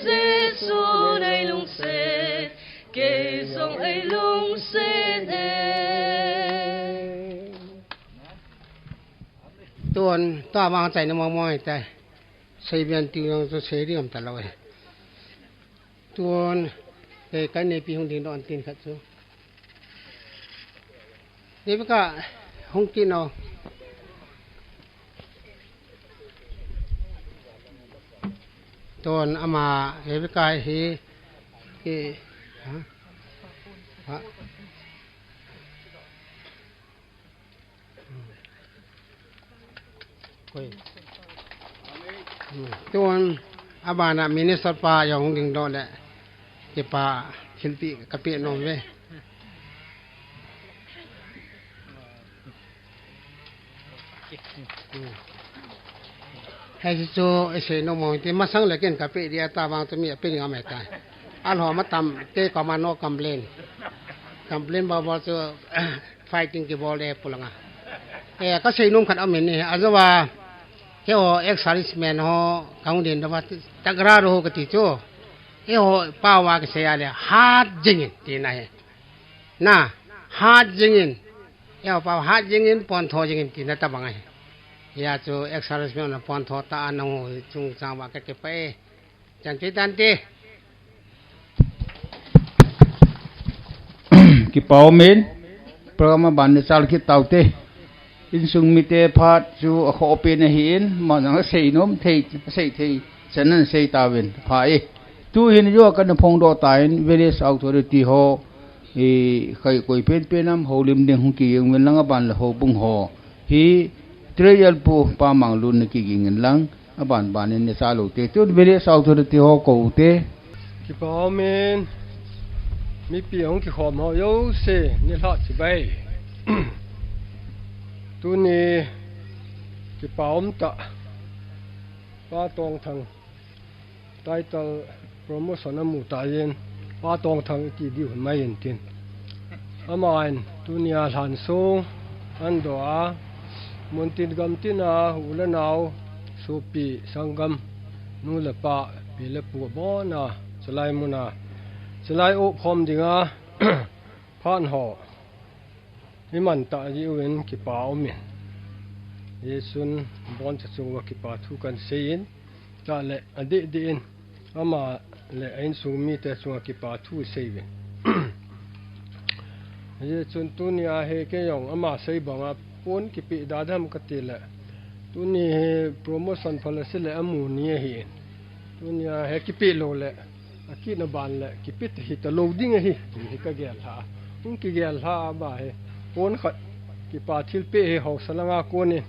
Jesun ay lungsit kay song ay lungsit tuon ta wangใจนะมองๆใจใส่เบียนติวยังจะเสรีอมตลอดtuonกันในปีหงดินดอนตินขัดซูนี่ก็หงกินเอาตอนอามาเฮวิกายเฮที่ฮะตอนอาบานะมินิสปาอย่างดิ่งดอนแหละเก็บปาชิลปีกะเปียนอมเว้ให้จูไอ้เสนมองที่มาสังเลยกินกะปิเดียตาบางตัวมีเป็นงาแม่ตายอันหอมาตำเตะกอมาโนกัมเลนบ่บ่จะไฟติ้งกี่บอลเลยปุลังอ่ะก็ใส่นุ่มขัดเอาเหม็นนี่อาจจะว่าเจ้าเอ็กซ์ซาริสแมนฮอกังเดินว่าตักราโรกติโจเอ้ป้าวาก็เสียเลยฮาร์ดจิงที่ไหนน่ะฮาร์ดจิงป้าวฮาร์ดจิงปอนทอจิงที่นั่นตาบังไงยาจูเอ็กซ์ซาริสแมนปอนทอตาอันนงจุงจังว่าก็ไปจันทิตันตีki pau men programa ban sal ki taute อินซุงมิเตพาดจูอโคเปนหินมันงเสยนมเทเสยเทฉะนั้นเสยตาเวนพายตูหินยัวกันพงดอตายเวเลสออโทริตี้โฮใครกวยเป็นน้ำโฮลิมเดงหุกียังเวลังอบันละโฮบุงโฮฮีเทรยัลปูปามังลุนกีกิงลังอบันบานินเนซาโลเตตุเวเลสออโทริตี้โฮโกเตกิปาเมนมีปีของกิขอมเฮาโยเซนี่ละสิไปตูนี้กิปาอมตะป้าตองทางไตตลโปรโมชั่นหมู่ตาเย็นป้าตองทางกี่ดิวไม่เห็นตินอามานตูนี้หลานสูงอันดอมุนตินกัมตินาอุลนาวสุปีสังกัมนูละปะปีละปัวบ่นาสลายมุนาสลายอุพรมดิงาพานหอวิมันตะยิเวนกิปาอมินเยซุนบอนจะจงว่ากิปาทุกันเสียนตะเลอดีดินอามาเลอินสุมีแต่จงว่ากิปาทุเสียนเยซุนตุนีอาเฮเกยองอามาเสียบังอาปนกิปิดาดัมกติเลตุนีเฮโปรโมชั่นพลสิเลอมูนีเฮตุนีอาเฮกิปิโลเลอากินบานเลกิปิตฮิตโลดิ้งเฮฮิกะเกลฮาอุนกิเกลฮาบาเฮปนขัดกิปาทิลเปเฮเฮาสลังอาโกนิ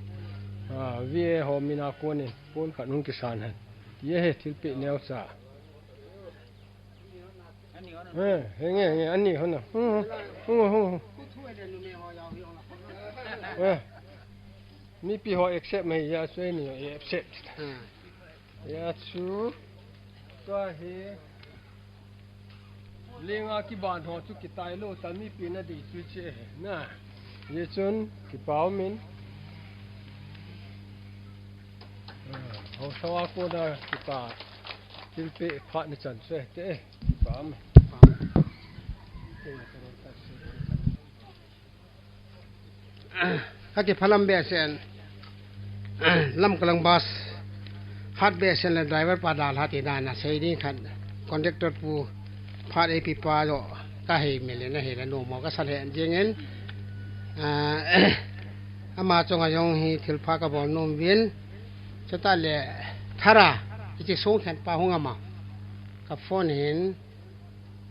วีเอเฮามินาโกนิปนขัดนุนกิสานฮันเยเฮทิลเปเนวซาเฮ้เงี้ยอันนี้เขาน่ะมีปีหอ accept มั้ยยาช่วยนี่ accept ยาชูก็เฮเลงอากิบานหอจุกิตายโลตามีปีน่ะดิสุเจนะเยซุนกิปาวมินเฮาสวาโกดากิปาทิลเปพะนิจันเซเตกิปามฮักกิพลัมเบเซนลำกลังบัสฮัดเบเซนและไดรเวอร์ปาดาลฮัติดานะเซยนี่คันคอนดักเตอร์ปูพาดเอพิปาโลก็ให้เมเลนะเฮนะโนมก็สะเลนจิงเงินอามาจงayองฮีทิลพากะบอนโนมเวียนสตาเลทาราจิส่งแทนปาหงอามากับฟอนเห็น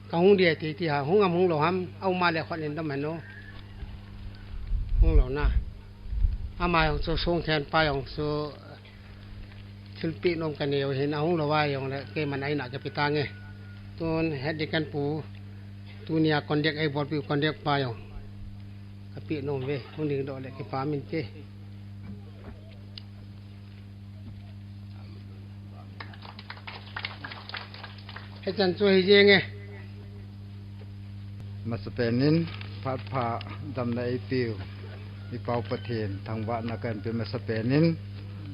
กะหงเดียติหาหงอามหงโลหำเอามาแล้วคนเห็นตะมันโนหงโลนะอามาส่งแทนปายองโซศิลปินนมกันเอวเห็นเอาหงโลวายองแล้วเกมันไอน่าจะไปตางไงตัวเฮ็ดดิกันปูตัวเนี่ยคอนเด็กไอ้บอลปิวคอนเด็กปายองกะปินมเวหงดึงดอกเลยกิปามินเจให้จันช่วยเยงไงมาสเปนินพัดพาดำในปิวมีเป่าประเทศทางวะนักกันเป็นมาสเปนิน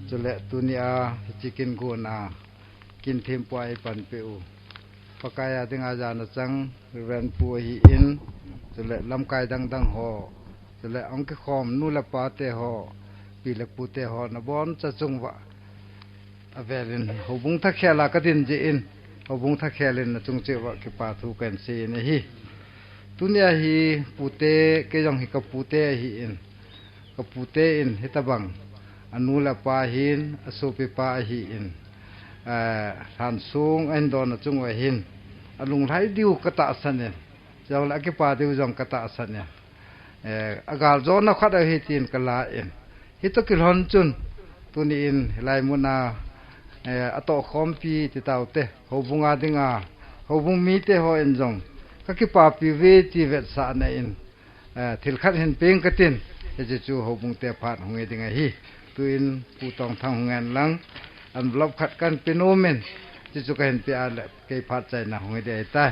จุเลตุนีอาจิกินกูนากินเทมปวยปันปิวปกายถึงอาจารย์จังเรียนปูฮีอินจุเลลำกายดังหอจุเลองค์ขอมนูละปาเตหอปีละปูเตหอนบอนจะจงวะอเวลินหูบุงทักแคลากระดินจีอินหูบุงทักแคลินจงเจวะกิปาทุกันเซนฮีตุนีอาฮีปูเตเกยองฮิกับปูเตฮีอินกับปูเตอินเฮตบังอนุละปาหินอสุปิปาหินทานสูงอันโดนจุงไว้หินอลุงไทยดิวกะตะสันเนี่ยเจ้าละกิปาดิวจงกะตะสันเนี่ยอากาศโจนขัดเอาหิตินกะลาอินฮิตกิลหอนจุนตุนีอินลายมุนาอตอคอมปีติตาวเตหูบุงอาดิงาหูบุงมีเตหออินจงกะกิปาปีเวติเวตสานะอินทิลขัดเห็นเปียงกะตินจะจูหูบุงเตพาดหงเอดิงาฮีตุอินปูตองทางงานหลังอันลบขัดกันเป็นโอเมนจะจุกเห็นเปียอะไรเกยพัดใจนะหงเดียตาย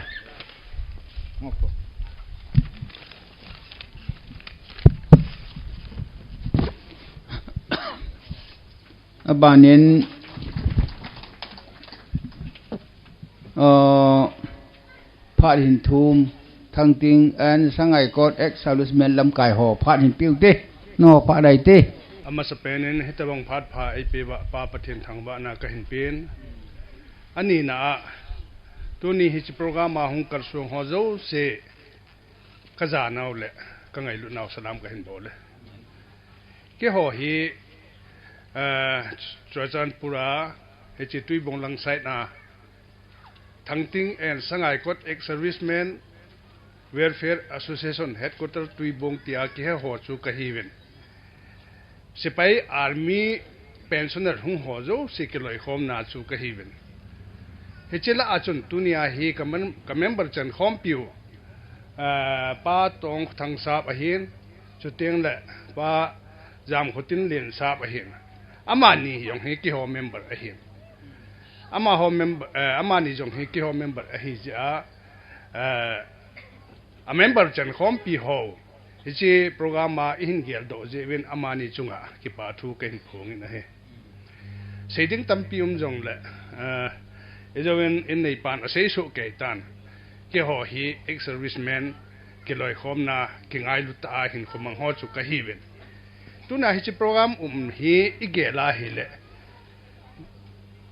บานินพาดหินทุมทางติงอันสังไงกอดเอ็กซ์ซาลุสเมนลำกายหอพาดหินปิ้วเต้นอพาดใดเต้อามาสเปนินเฮตบังพัดพาไอปีบะปาประเทศทางบ้านก็เห็นเป็นอันนี้นะตัวนี้ฮิตโปรแกรมมาหงกระทรวงหัวโจเสกขจานเอาเลยก็ไงลุนเอาสนามก็เห็นบ่เลย ke ho hi Chojan Pura he chi tui bong lang site na Thangting and Sangai Kot ex servicemen Welfare Association headquarter tui bong tia ki he ho chu ka hi wen sipai army pensioner hung ho zo sikiloi khom na chu ka hi wen he chela achun tunia hi ka member chan khom piu pa tong thang sap a hin chu teng le pa jam khotin len sap a hin amani yong he ki ho member a hin ama ho member amani jong he ki ho member a hi ja a member chan khom pi ho hi program ma in gel do je wen amani chunga ki pa thu ken phung in he seiding tampi jong le ejowen in nei pan a sei so ke tan ke ho hi ex serviceman ke loi khom na ki ngai lu ta hin khomang ho chu ka hi wen tuna hi program hi igela hi le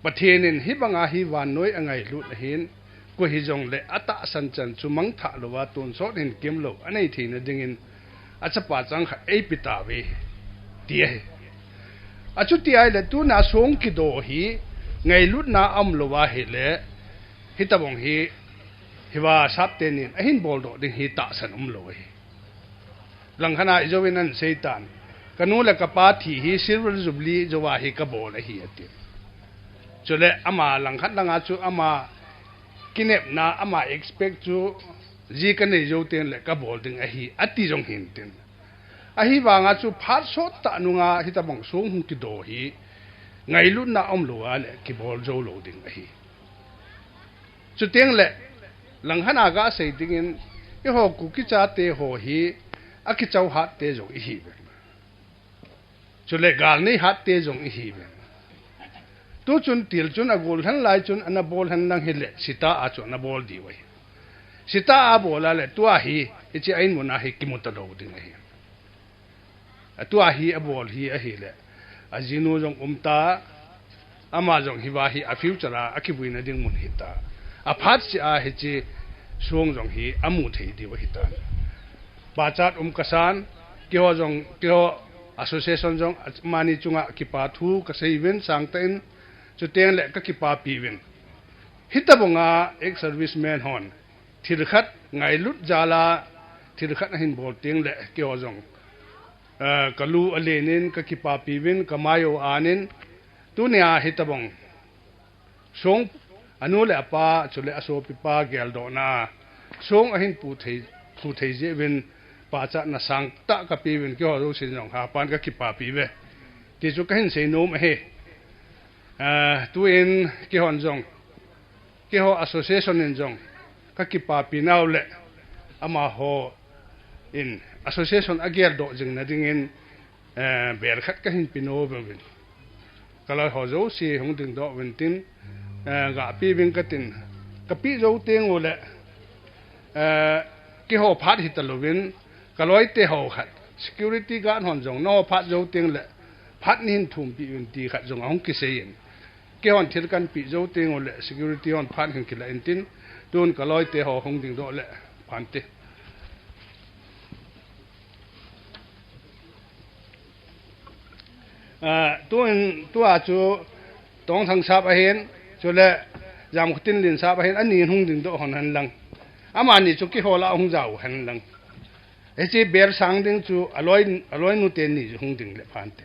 pathenin hi banga hi wan noi angai lu na hin ko hi jong le ata san chan chumang tha lowa ton so hin kem lo anei thina dingin acha pa chang kha ei pita we tie achu ti ai le tu na song ki do hi ngai lut na am lowa he le hi tabong hi hiwa sap tenin ahin bol do ding hi ta san lo hi langkhana ijowin an seitan kanu le ka pa thi hi silver jubilee jowa hi ka bol hi ati chole ama langkhat langa chu ama kinep na ama expect chu ji kan nei jo ten le ka bol ding a hi ati jong hin ten a hi wa nga chu phat so ta nu nga hi ta bong sung hu ki do hi ngai lu na om lo ale ki bol jo lo ding a hi chu teng le langhana ga sei ding in e ho ku ki cha te ho hi a ki chau hat te jo hi chu le gal nei hat te jong hi tu chun til chun a gol han lai chun ana bol han nang hele sita a chu na bol di wai sita a bola le tu a hi ichi ain mona hi kimuta do ding hi tu a hi a bol hi a hi le a jinu jong umta ama jong hi wa hi a future a ki buina ding mun hi ta a phat si a hi chi song jong hi amu thei di wa hi ta ba chat kasan ki ho jong ki ho association jong mani chunga ki pa thu ka sei wen sang ten chu teng le ka ki pa pi wen hitabonga ex serviceman hon thir khat ngai lut jala thir khat hin bol teng le ki ho jong kalu alenin ka ki pa pi wen kamayo anin tunia hitabong song anu le apa chule aso pi pa gel do na song ahin pu thei je wen pa cha na sang ta ka pi wen ki ho ro sin jong ha pan ka ki pa pi ve ti chu ka hin sei no me he tu in ki hon jong ki ho association in jong ka ki pa pi naw le ama ho in association agel do jing na ding in ber khat ka hin pino wen kala ho zo si hong ding do wen tin ga pi wing ka tin ka pi zo teng o le ki ho phat hi talovin kaloi te ho khat security guard hon jong no phat zo teng le phat nin thum pi un ti khat jong hong ki sein ke hon thil kan pi zo teng o le security hon phat hin ki la in tin tun kaloi te ho hong ding do le phan te tu a chu tong thang sap a hen chu le jam khutin lin sap a hen ani hung ding do hon han lang ama ni chu ki hola hung jaw han lang e chi ber sang ding chu aloi nu ten ni hung ding le phan te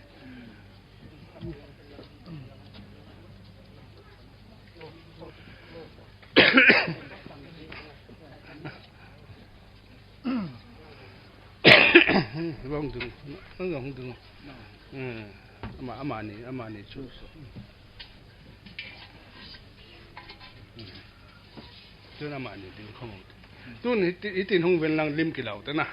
hung ding ama ni chu tu na ma ni ding khom tu ni tin hung wen lang lim ki lau ta na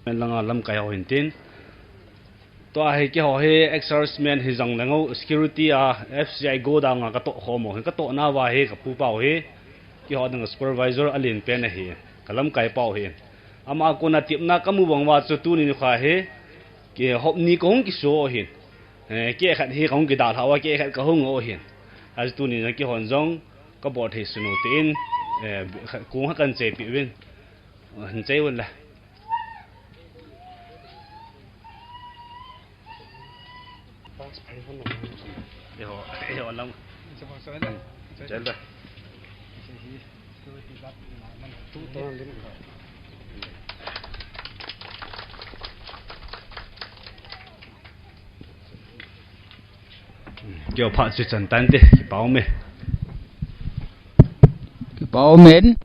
men langa lam kai ho hin tin to a he ki ho he exercisement hi jang lango security a FCI go da nga ka to khomo ka to na wa he ka pu pau he ki ho dang supervisor alin pen he kalam kai pau he ama ko na tip na kamu bang wa chu tu ni kha he ki hop ni ko hong ki so hin ke khat hi kong ki da thawa ke khat ka hong o hin as tu ni na ki hon jong ก็บ่เทสนุตินกูฮักกันเจปิวินหันใจวันละเดี๋ยวลำจะพอสวยเลยเจ๋งเลย叫拍最简单的包面，包面。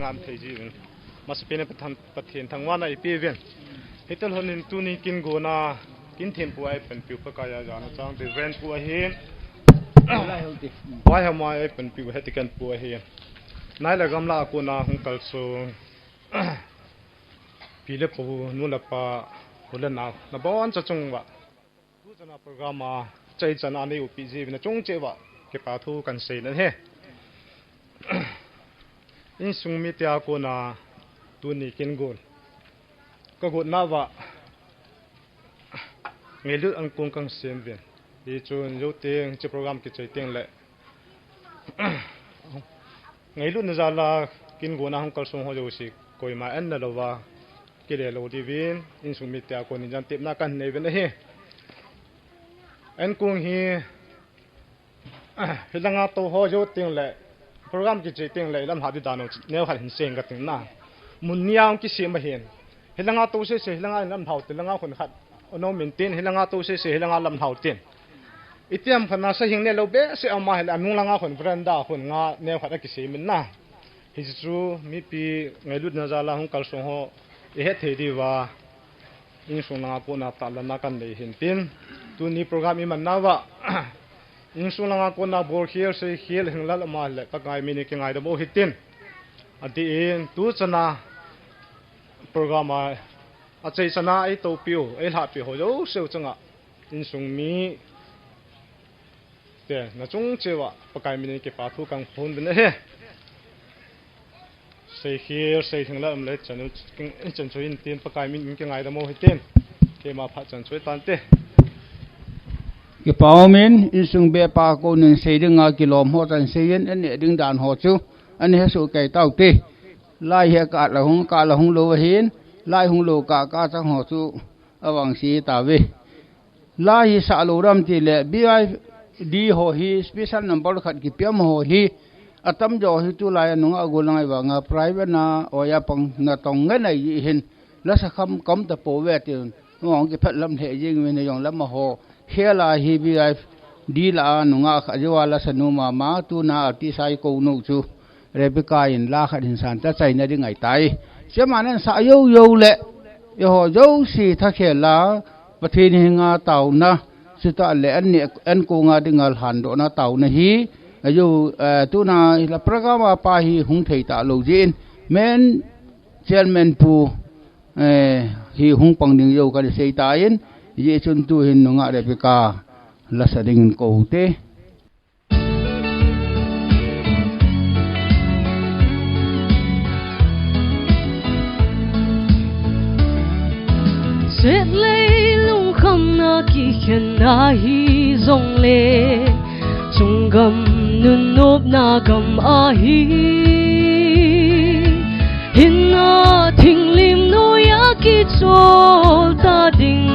งามเทจีวินมาสเป็นประเทศทางวันไอพีเวนเฮตลหนินตุนีกินกูนากินเทมปัวไอเป็นปิวปกายาจานจังเดเวนปัวเฮนไว้ทำไมไอเป็นปิวเฮติกันปัวเฮนนายละกำลังกูนาหงกัลซูปีเล็บปูนู่นละปะหุ่นละนาละบ้านจะจงวะดูจะนาโปรแกรมมาใจจะนาในอุปจีวินจงเจ้าวะเก็บปาทูกันเสียนั่นเฮอินสุงมิตยากูนาตัวนี้กินกูก็กูน่าวะเงลืออังกุงกังเสียนเวียนอีจูนยูเตียงจะโปรแกรมกิจใจเตียงเละเงลือนจาลากินกูนาหงกัลส่งหัวโยสิกอยมาเอ็นนั่นละวะกิเลโลดีวินอินสุงมิตยากูนี่จันติบนักกันในเวนเฮเอ็นกุงฮีฮิลังอาโตหัวโยเตียงเละโปรแกรมกิจเตียงเลยลำหาดิดานอแนวขัดหินเสียงกันถึงหน้ามุนยามกิเสียมาเห็นเฮลังอาตูเสียเฮลังอาลำเท้าเตลังอาคนขัดอนอมินตินเฮลังอาตูเสียเฮลังอาลำเท้าเตียนอิเตียมขณะเสียงเนี่ยเราเบสเสียมาเฮลังนุ่งลังอาคนบรันดาคนงาแนวขัดกิเสียมันหน้าฮิจูมีปีไงลุดนาจาลาหงกัลสงhoเอเฮเทดีว่าอินสุนังอาปูนาตัลนักันเลยเห็นตินตัวนี้โปรแกรมมันน่าวะอินสุนังอากูนาบอลเฮียร์เสียเฮียร์หิงลัลมาเลยตะไงมินิกิงไงดะโบฮิตินอันที่เองตัวชนะโปรแกรมอาจจะชนะไอ้ตัวพิวไอ้หาพิวเขาจะเสียวจังอ่ะอินสุงมีเดี๋ยวน่าจงเจ้าปะไงมินิกิปาทุกังพูนเป็นเฮ้ส sei khir sei thingla amle chanu chan chuin tin pakai min ke ngai da mo hitin ke ma pha chan chui tan te ki paumin insung be pa ko nin sei dinga kilom ho tan seien an ne ding dan ho chu an he su kai tau te lai he ka la hung lo hin lai hung lo ka chang ho chu awang si ta we lai sa lo ram ti le bi di ho hi special number khat ki piam ho hi atam jo hi tu lai nung agulangai wa nga private na oya pang na tong ngai nai hin la sa kham kom ta po we ti ngong ki phat lam the jing we ne yong lam ma ho khela hi bi di la nunga khajwa la sanu ma tu na ti sai ko nu chu rebeka in la khat hin san ta chai na ding ai tai semanan sa yo le yo ho yo si tha khela pathin hinga taw na sita le an ko nga dingal han do na taw na hi ayu tu na la programa pa hi hung thei ta lo jin men chairman pu hi hung pang ding yo ka sei ta in ye chun tu hin nga rebeka la sa ding ko te Set lei lung kham na ki khen na hi zong le chung gam nun nop na gam a hi hin na thing lim no ya ki chol ta ding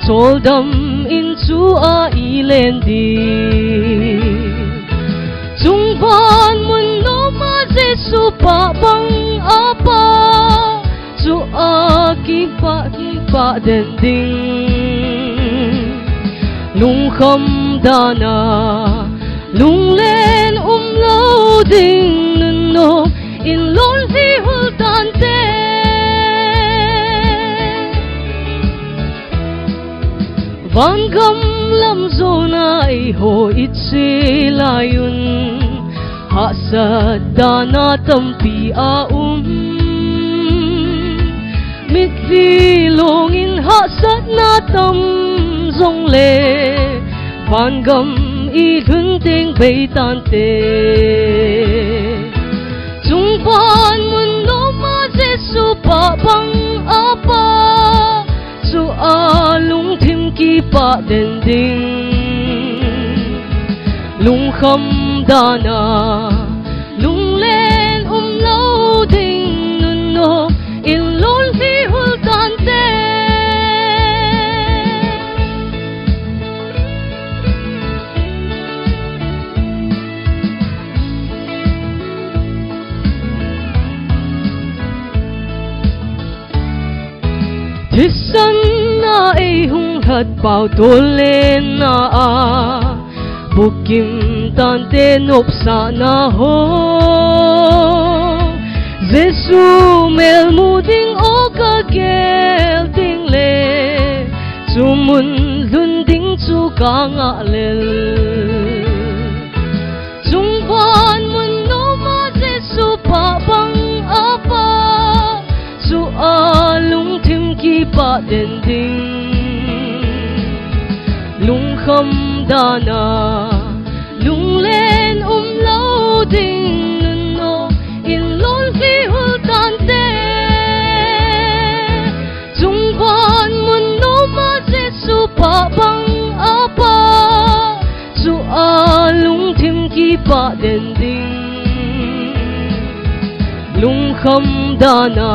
chol dam in chu a I len di chung ban mun no ma je su pa bang a pa chu a ki pa den ding lung kham da na lung len lo ding nun no in lon hi hul tan te van gam lam zona I ho itse layun ha sa da na tampi a mit vi long in ha sat na tam zong le van gam I thun ting bei tan te chung ban mun no ma je su pa bang a pa su a lung thim ki pa den ding lung kham da na lung len lo ding nun no in lon hi hul tan te Thisan na ai hung hat pau tol len na a bukim tan te nop sa na ho Jesu mel muding o ka gel ding le chumun lun ding chu ka nga lel chung ban mun no ma Jesu pa bang a pa chu a lung thim ki pa den ding lung kham da na lung len lo ding nun no in lon hi hul tan te chung ban mun no ma Jesu pa bang a pa chu a lung thim ki pa den ding lung kham da na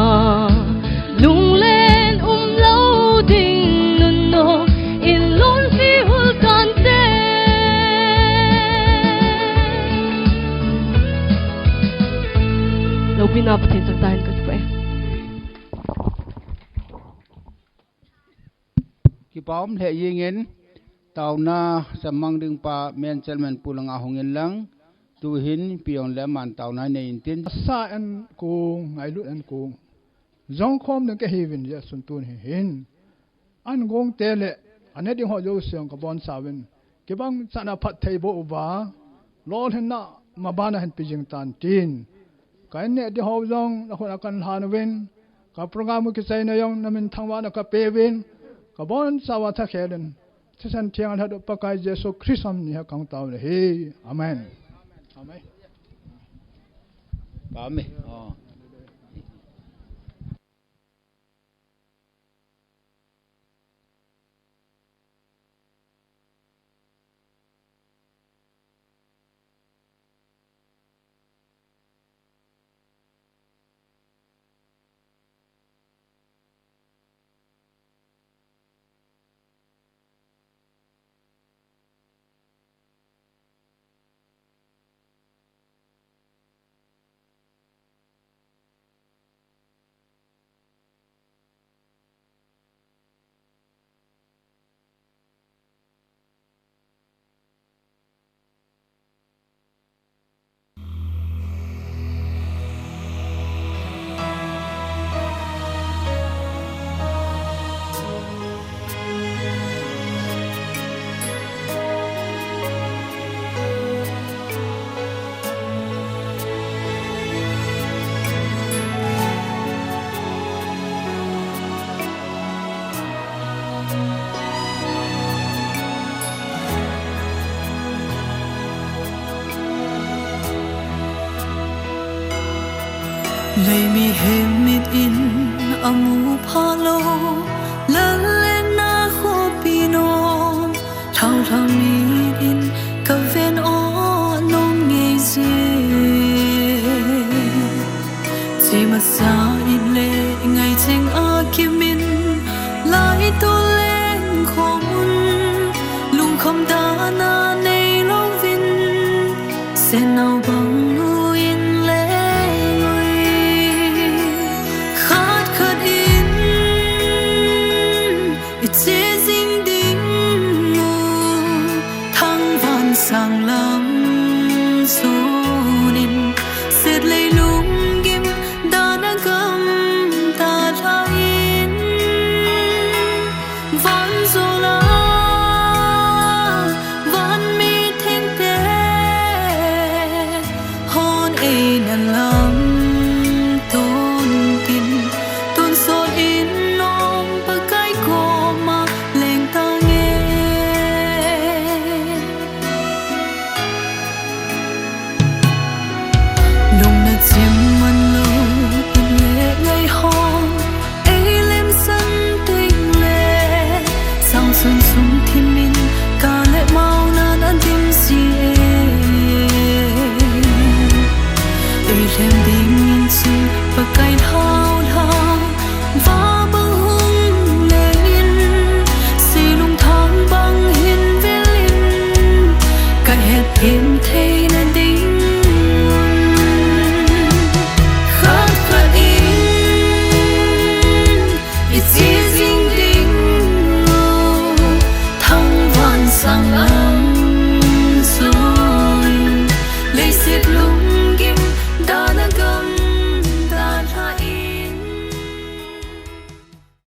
lung len lo ding nun no in lon hi hul tan te lo pinapatin sa tahan ko pa ki paum le yingen tauna samang ding pa men chelman pulanga hongin lang tu hin pion le man tauna ne intin sa an ko ngai lu an ko zong khom ne ke hevin ya sun tun hin an gong tele ane ding ho jo siang ka bon sawen ke bang sana phat thei bo wa lol hen na ma bana hen pijing tan tin kai ne di ho zong na khona kan han wen ka program ki sai na yong na min thangwa na ka pe wen ka bon sawa tha khelen chisan thiang hadu pakai jesu christam ni ha kang taw he amen amen Amen. เลยมีเหมิดอินอมูพาโลละเลนาโคปีโนเท่าทางมีอินกะเวนโอนงเงเซที่มาสาอินเลไงเชงอากิมินลายตัวเล่นของลุงคำดานาในโลวินเซนเอาบา